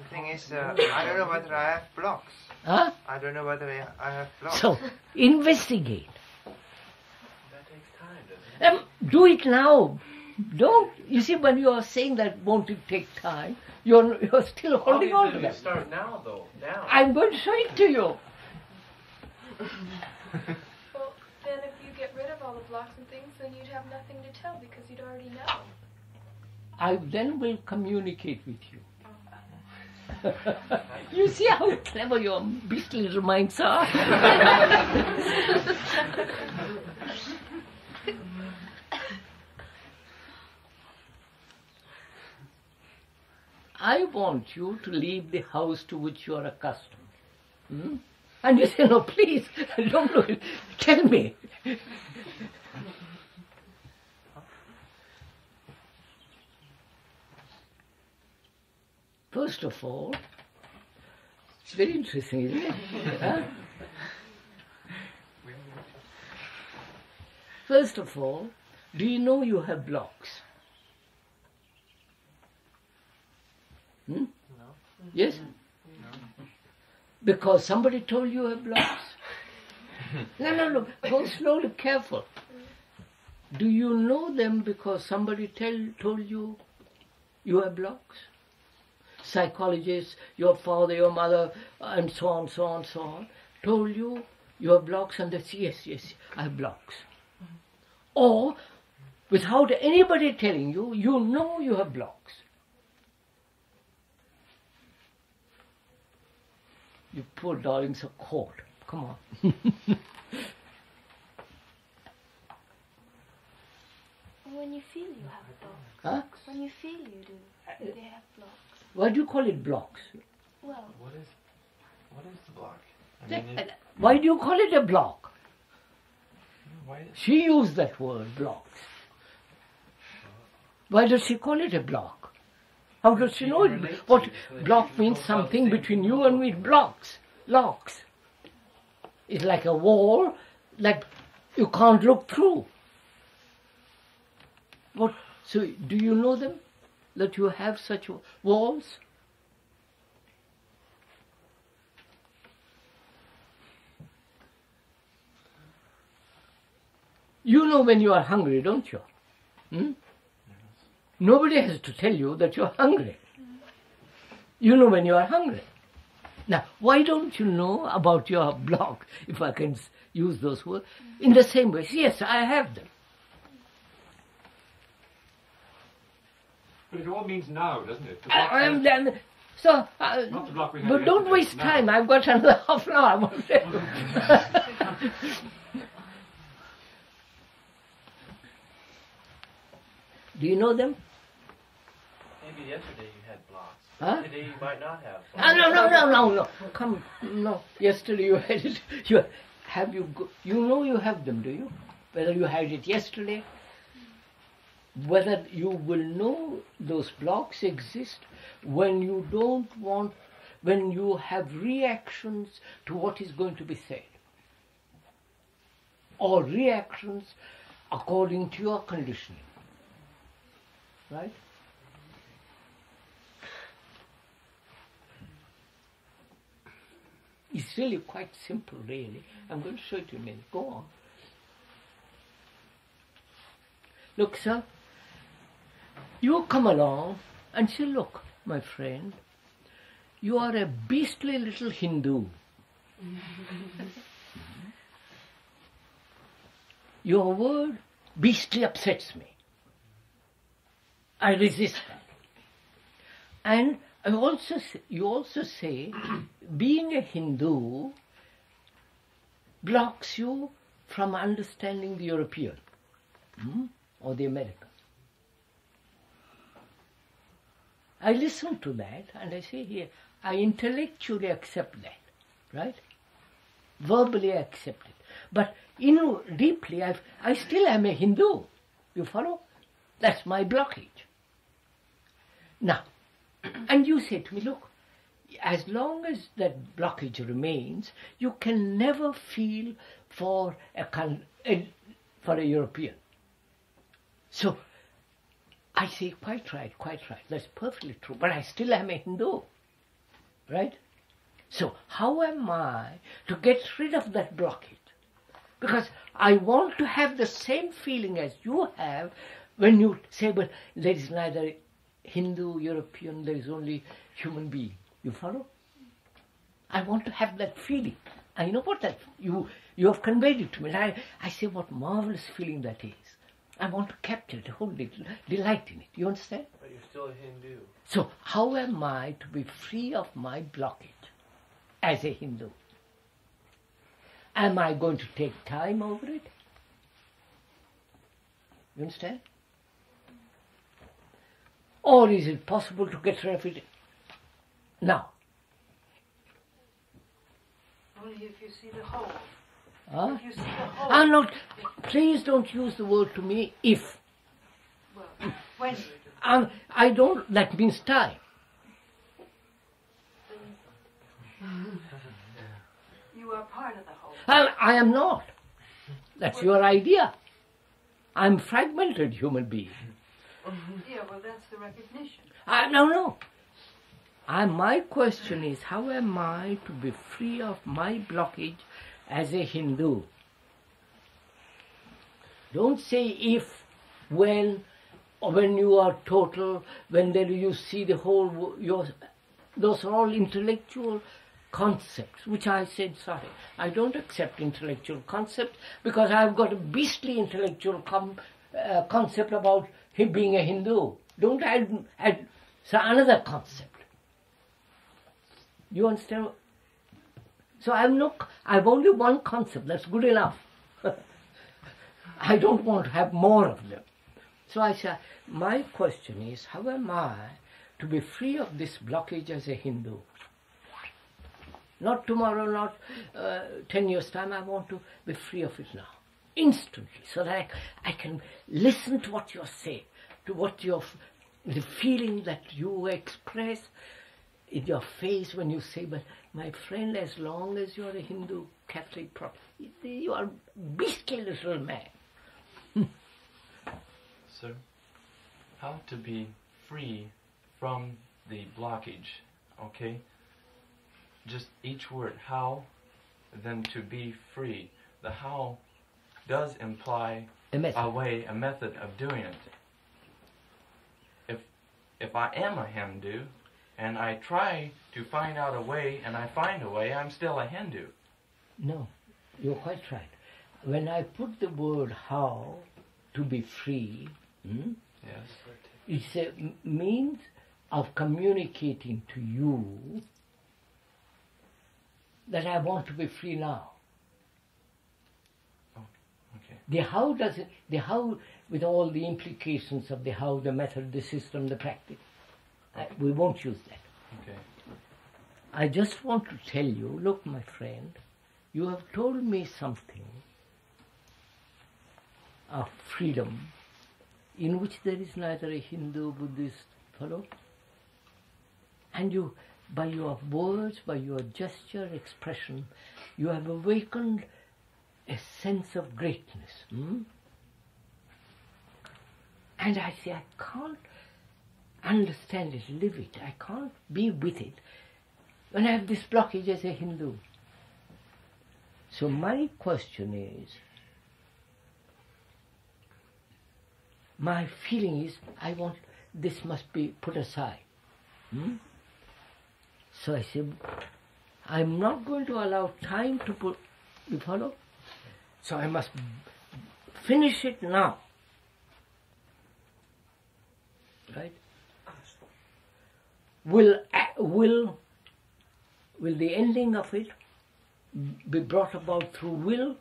thing is, I don't know whether I have blocks. Huh? I don't know whether I have blocks. So, investigate. That takes time, doesn't it? Do it now. Don't, you see, when you are saying that won't it take time, you're still holding on to them. Start now, though. Now. I'm going to show it to you. Then if you get rid of all the blocks and things, then you'd have nothing to tell because you'd already know. I then will communicate with you. You see how clever your beastly little minds are? I want you to leave the house to which you are accustomed. And you say, no, please, don't look, tell me. First of all, it's very interesting, isn't it? First of all, do you know you have blocks? No. Yes? Because somebody told you have blocks? No. Go slowly, careful. Do you know them because somebody told you you have blocks? Psychologists, your father, your mother, and so on, told you have blocks and they say, yes, I have blocks. Or, without anybody telling you, you know you have blocks. You poor darlings are caught. Come on. When you feel you have blocks. Huh? When you feel you do, they have blocks. Why do you call it blocks? Well, what is the block? Why do you call it a block? Why? She used that word, blocks. Why does she call it a block? How does she know it? What block means something between you and me. Blocks. It's like a wall, like you can't look through. What? So do you know them? That you have such walls? You know when you are hungry, don't you? Hmm? Nobody has to tell you that you're hungry. You know when you are hungry. Now, why don't you know about your block, if I can use those words, in the same way? Yes, I have them. But it all means now, doesn't it? I am done. So, but don't waste time. I've got another half an hour. I want to Do you know them? Maybe yesterday you had blocks. Huh? Today you might not have. No. Come, no. Yesterday you had it. You know you have them, do you? Whether you had it yesterday, whether you will know those blocks exist when you don't want, when you have reactions to what is going to be said, or reactions according to your conditioning. Right? It's really quite simple, really. I'm going to show it to you in a minute. Go on. Look, sir, you come along and say, look, my friend, you are a beastly little Hindu. Your word, beastly, upsets me. I resist that. And you also say, being a Hindu blocks you from understanding the European or the American. I listen to that and I say here, I intellectually accept that, right? Verbally I accept it. But deeply, I still am a Hindu. You follow? That's my blockage. Now, and you say to me, look, as long as that blockage remains, you can never feel for a European. So, I say, quite right, that's perfectly true, but I still am a Hindu, right? So, how am I to get rid of that blockage? Because I want to have the same feeling as you have when you say, well, there is neither Hindu, European, there is only human being. You follow? I want to have that feeling. I know what that, you have conveyed it to me. And I say, what marvelous feeling that is. I want to capture it, hold it, delight in it. You understand? But you're still a Hindu. So how am I to be free of my blockage as a Hindu? Am I going to take time over it? You understand? Or is it possible to get rid of it now? Only if you see the whole. Huh? If you see the whole. No, please don't use the word to me, if. Well, when I don't, that means time. you are part of the whole. I am not. That's your idea. I'm a fragmented human being. Yeah, well, that's the recognition. No. My question is, how am I to be free of my blockage as a Hindu? Don't say if, when, or when you are total, when you see the whole, those are all intellectual concepts, which I said, sorry, I don't accept intellectual concepts because I've got a beastly intellectual concept about him being a Hindu. Don't add another concept. You understand? So I've only one concept, that's good enough. I don't want to have more of them. So I say, my question is, how am I to be free of this blockage as a Hindu? Not tomorrow, not 10 years' time, I want to be free of it now. Instantly, so that I can listen to what you're saying, to what the feeling that you express in your face when you say, but my friend, as long as you're a Hindu, Catholic, Protestant, you are a beastly little man. So, how to be free from the blockage, okay? Just each word, how, then to be free. The how does imply a method of doing it. If I am a Hindu, and I try to find out a way, and I find a way, I'm still a Hindu. No, you're quite right. When I put the word how to be free, yes, it's a means of communicating to you that I want to be free now. Oh, okay. The how with all the implications of the how, the method, the system, the practice. Okay. We won't use that. Okay. I just want to tell you, look, my friend, you have told me something of freedom in which there is neither a Hindu, Buddhist fellow. And you, by your words, by your gesture, expression, you have awakened a sense of greatness. And I say, I can't understand it, live it. I can't be with it when I have this blockage as a Hindu. So my question is, my feeling is, I want, this must be put aside. So I say, I'm not going to allow time to put, you follow? So I must finish it now. Right? Will the ending of it be brought about through will?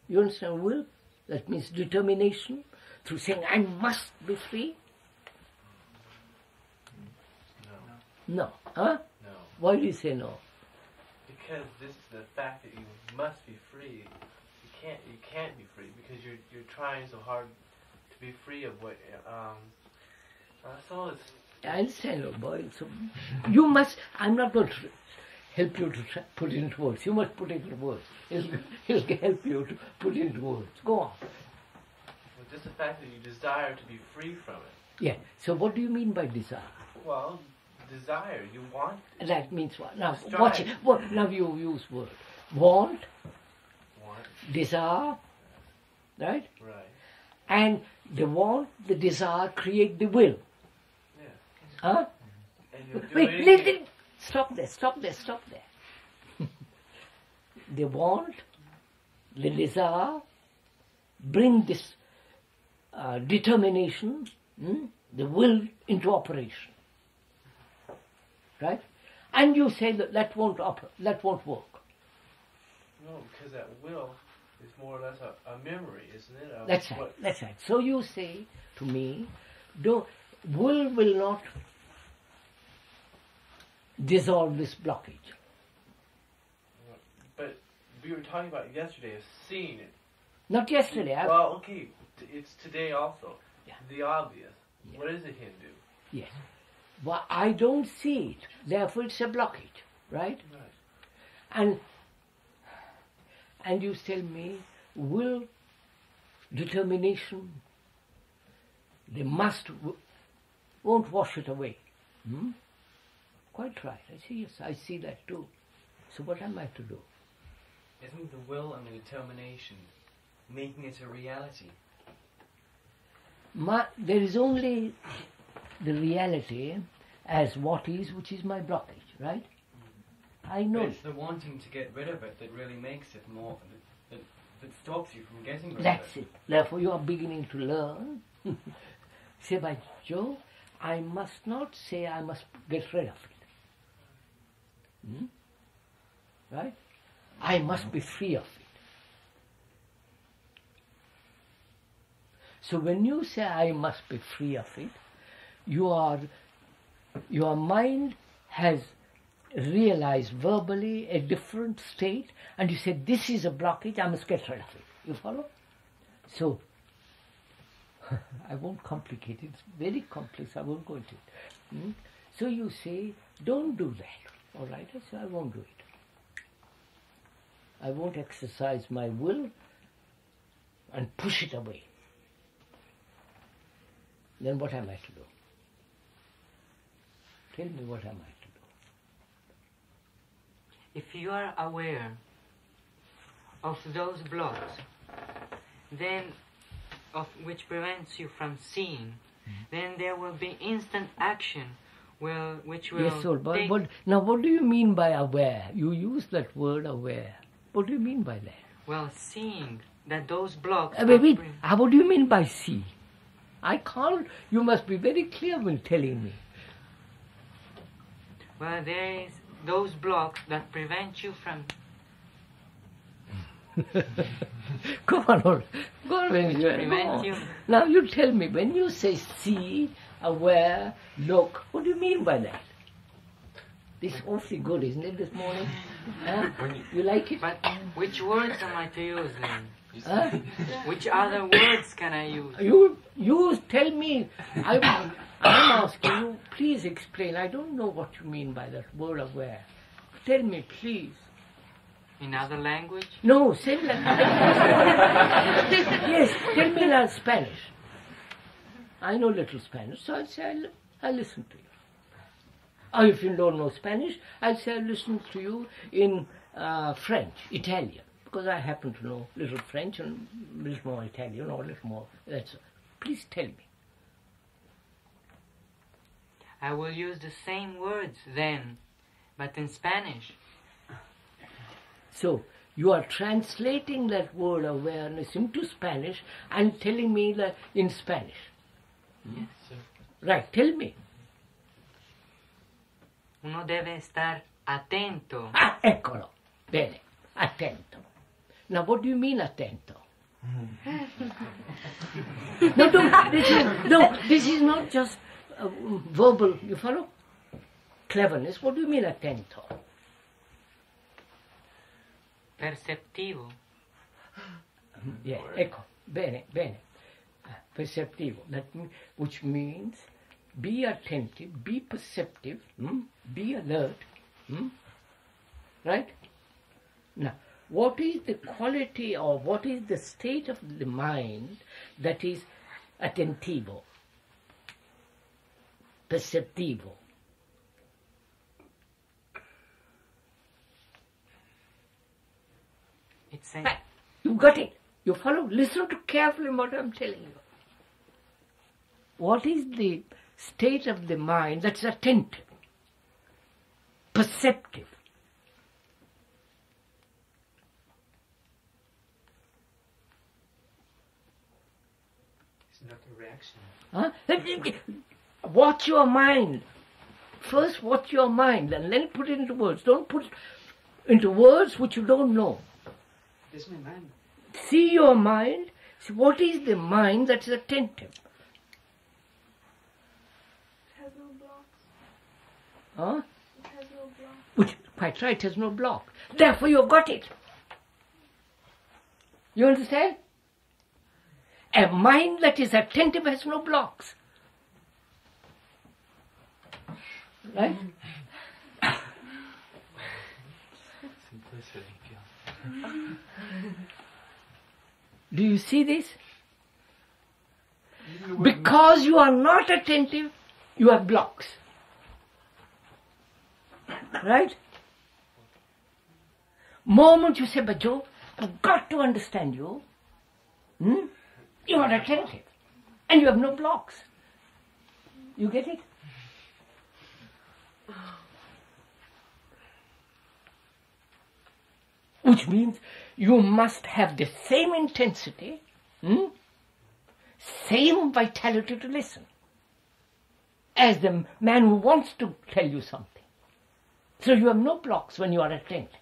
You understand will? That means determination, through saying I must be free? No. Huh? No. Why do you say no? Because this is the fact that you must be free. You can't be free because you're trying so hard to be free of what so it's. I understand, oh boy. So you must. I'm not going to help you to put it into words. You must put it into words. He'll help you to put it into words. Go on. Well, just the fact that you desire to be free from it. Yeah. So what do you mean by desire? Well, desire. You want. That means what? Now strive. watch it. Now you use word. Want. Desire. Right. Right. And the want, the desire create the will. Yeah. Huh? And Wait, stop there. The want, the desire, bring this determination, the will into operation. Right? And you say that won't work. No, because that will is more or less a memory, isn't it? That's right. That's right. So you say to me, will not dissolve this blockage. But we were talking about yesterday of seeing it. Not yesterday. Well, okay, it's today also. Yeah. The obvious. Yeah. What is a Hindu? Yes. But I don't see it. Therefore, it's a blockage, right? Right. And you tell me, will, determination, they won't wash it away. Quite right. I say, yes, I see that too. So what am I to do? Isn't the will and the determination making it a reality? There is only the reality as what is, which is my blockage, right? I know. But it's the wanting to get rid of it that really makes it more, that stops you from getting rid of it. That's it. Therefore you are beginning to learn. Say, by Joe, I must not say I must get rid of it. Right? I must be free of it. So when you say I must be free of it, your mind has realized verbally a different state, and you say, this is a blockage, I must get rid of it. You follow? So, I won't complicate it. It's very complex. I won't go into it. So you say, don't do that. All right? I say, I won't do it. I won't exercise my will and push it away. Then what am I to do? Tell me, what am I to do? If you are aware of those blocks, then which prevents you from seeing, then there will be instant action which will yes, but now what do you mean by aware? You use that word aware. What do you mean by that? Well, seeing that those blocks... wait, what do you mean by see? I can't... You must be very clear when telling me. Well, there is those blocks that prevent you from... Come on, go on. Now you tell me, when you say see, aware, look, what do you mean by that? This is awfully good, isn't it, this morning? You like it? But which words am I to use then? Which other words can I use? You tell me. I'm asking you, please explain. I don't know what you mean by that word aware. Tell me, please. In other language? No, same language. Yes, tell me in Spanish. I know little Spanish, so I'll say I'll listen to you. Or if you don't know Spanish, I'll say I'll listen to you in French, Italian, because I happen to know little French and a little more Italian or a little more. Please tell me. I will use the same words then, but in Spanish. So, you are translating that word awareness into Spanish and telling me that in Spanish. Yes, sir. Right, tell me. Uno debe estar atento. Ah, eccolo. Bene, attento. Now, what do you mean attento? This is not just verbal, you follow? Cleverness. What do you mean attento? Perceptivo. Yeah, ecco, bene. Perceptivo, which means be attentive, be perceptive, be alert, right? Now, what is the quality or what is the state of the mind that is attentivo, perceptivo? It's a... You got it. You follow? Listen to carefully what I'm telling you. What is the state of the mind that's attentive, perceptive? It's not a reaction. Watch your mind. First watch your mind and then put it into words. Don't put it into words which you don't know. This is my mind. See your mind. See what is the mind that's attentive. It has no blocks. Huh? It has no blocks. Which, quite right, has no block. Therefore you've got it. You understand? A mind that is attentive has no blocks. Right? Simplicity. Do you see this? Because you are not attentive, you have blocks. Right? Moment you say, but Joe, I've got to understand you. You are attentive. And you have no blocks. You get it? Which means you must have the same intensity, same vitality to listen, as the man who wants to tell you something. So you have no blocks when you are attentive.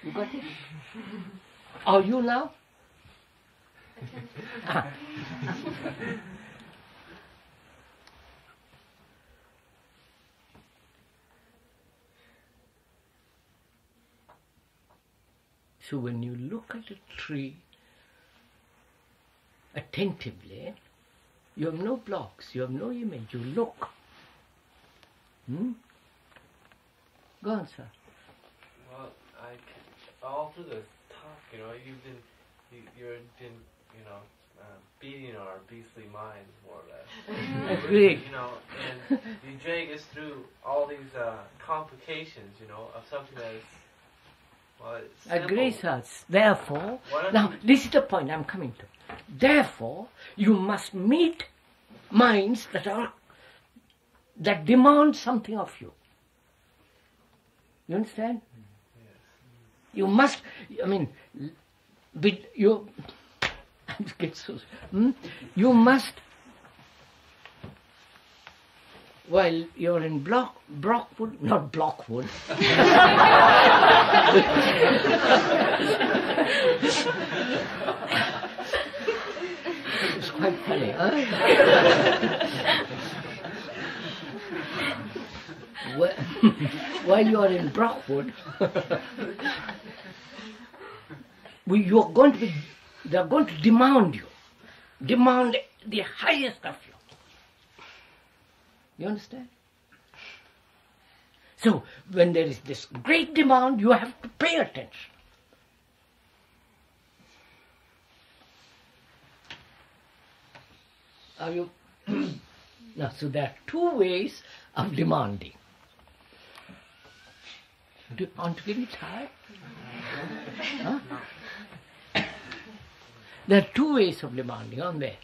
You got it? Are you now? So when you look at a tree attentively, you have no blocks, you have no image, you look. Go on, sir. Well, all through this talk, you've been beating our beastly minds, more or less. Great. And you drag us through all these complications, of something that is Well, it's At grace hearts. Therefore, Why don't now you- this is the point I'm coming to. Therefore, you must meet minds that demand something of you. You understand? You must. I mean, you. You must. While you're in Brockwood, not Blockwood. It's quite funny, While you are in Brockwood, they are going to demand the highest of you. You understand? So, when there is this great demand, you have to pay attention. Are you? Now, so there are two ways of demanding. Do you want to give me time? Huh? There are two ways of demanding, aren't there?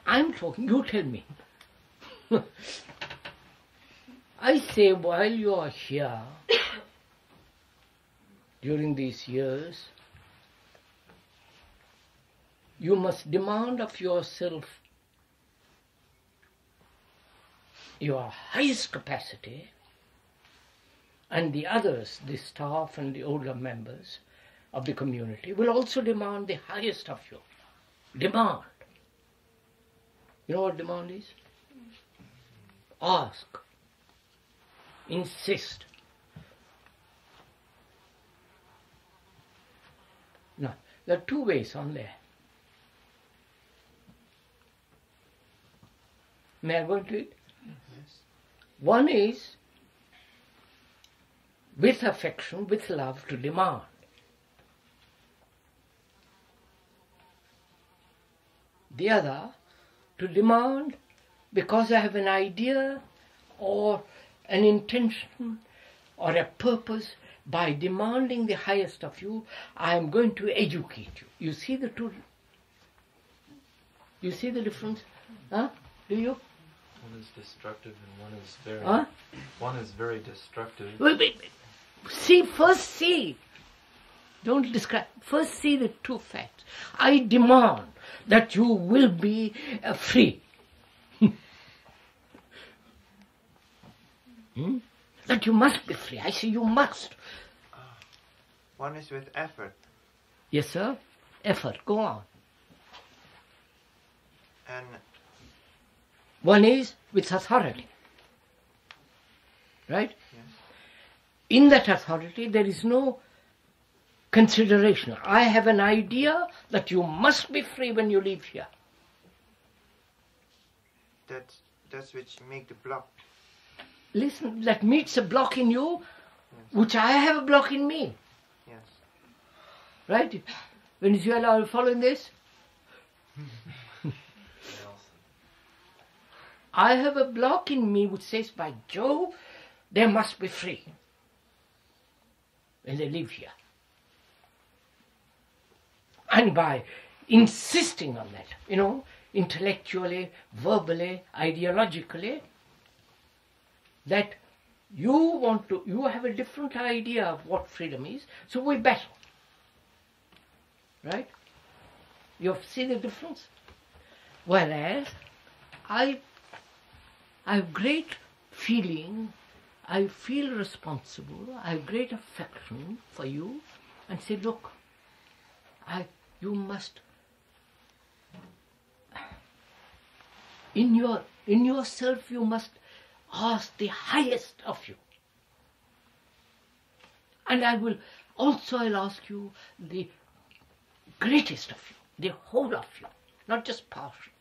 I'm talking, you tell me. I say, while you are here, during these years, you must demand of yourself your highest capacity, and the others, the staff and the older members of the community, will also demand the highest of you. Demand. You know what demand is? Ask. Insist. Now, there are two ways on there. May I go into it? Yes. One is with affection, with love, to demand. The other, to demand because I have an idea or an intention or a purpose. By demanding the highest of you, I am going to educate you. You see the two? You see the difference? Huh? Do you? One is destructive and one is very. Huh? One is very destructive. Wait. First see. Don't describe. First see the two facts. I demand that you will be free. That you must be free. I say you must. One is with effort. Yes, sir. Effort. Go on. And one is with authority. Right? Yes. In that authority, there is no consideration. I have an idea that you must be free when you leave here. That's which make the block. Listen, that meets a block in you, yes, which I have a block in me. Yes. Right? Venezuela, are you following this? I have a block in me which says, by Jove, they must be free when they live here. And by insisting on that, intellectually, verbally, ideologically, that you have a different idea of what freedom is, so we battle. Right? You see the difference? Whereas, I have great feeling, I feel responsible, I have great affection for you, and say, look, you must, in yourself you must ask the highest of you. And I'll ask you the greatest of you, the whole of you, not just partial.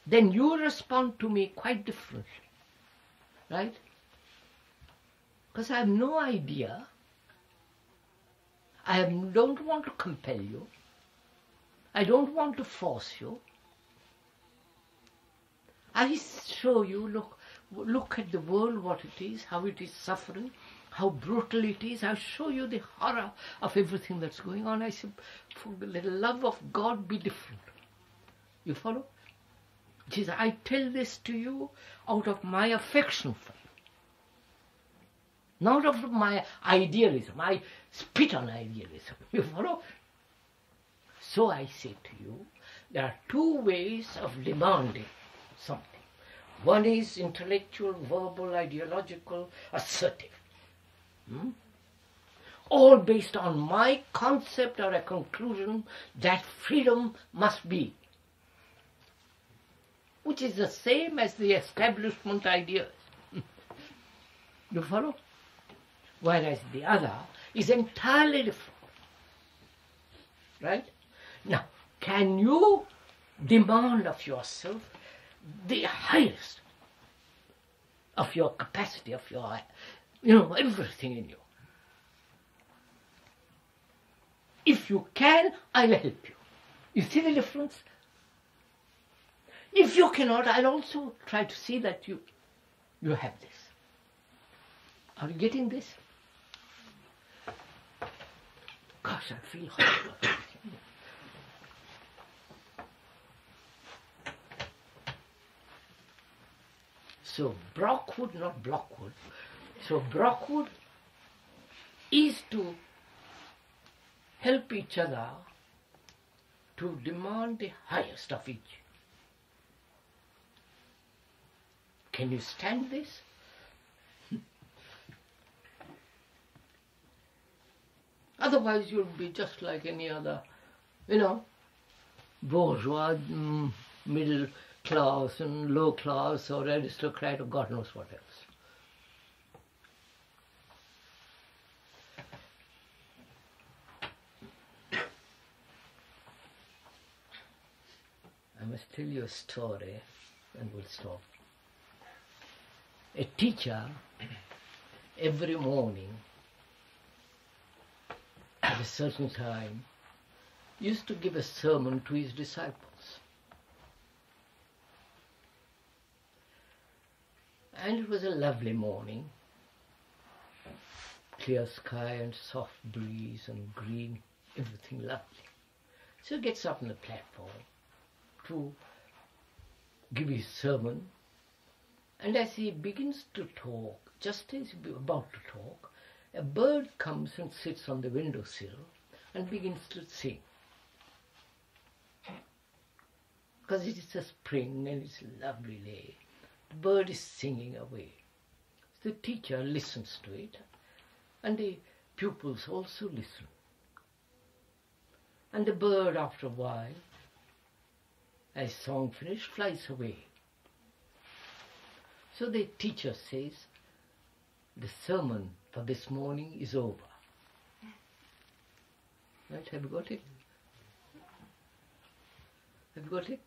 Then you respond to me quite differently, right? Because I have no idea, I don't want to compel you, I don't want to force you. I show you, look at the world, what it is, how it is suffering, how brutal it is. I'll show you the horror of everything that's going on. I said, for the love of God, be different. You follow? Jesus, I tell this to you out of my affection for you. Not of my idealism. I spit on idealism. You follow? So I say to you, there are two ways of demanding something. One is intellectual, verbal, ideological, assertive. All based on my concept or a conclusion that freedom must be, which is the same as the establishment ideas. You follow? Whereas the other is entirely different. Right? Now, can you demand of yourself the highest of your capacity, of your, everything in you? If you can, I will help you. You see the difference? If you cannot, I'll also try to see that you have this. Are you getting this? Gosh, I feel hot. So Brockwood, not Blockwood. So Brockwood is to help each other to demand the highest of each. Can you stand this? Otherwise you'll be just like any other, bourgeois, middle class and low class or aristocrat or God knows what else. I must tell you a story and we'll stop. A teacher every morning at a certain time used to give a sermon to his disciples. And it was a lovely morning, clear sky and soft breeze and green, everything lovely. So he gets up on the platform to give his sermon, and as he begins to talk, just as he's about to talk, a bird comes and sits on the windowsill and begins to sing. Because it is a spring and it's a lovely day. The bird is singing away. The teacher listens to it and the pupils also listen. And the bird, after a while, as song finished, flies away. So the teacher says, the sermon for this morning is over. Right? Have you got it? Have you got it?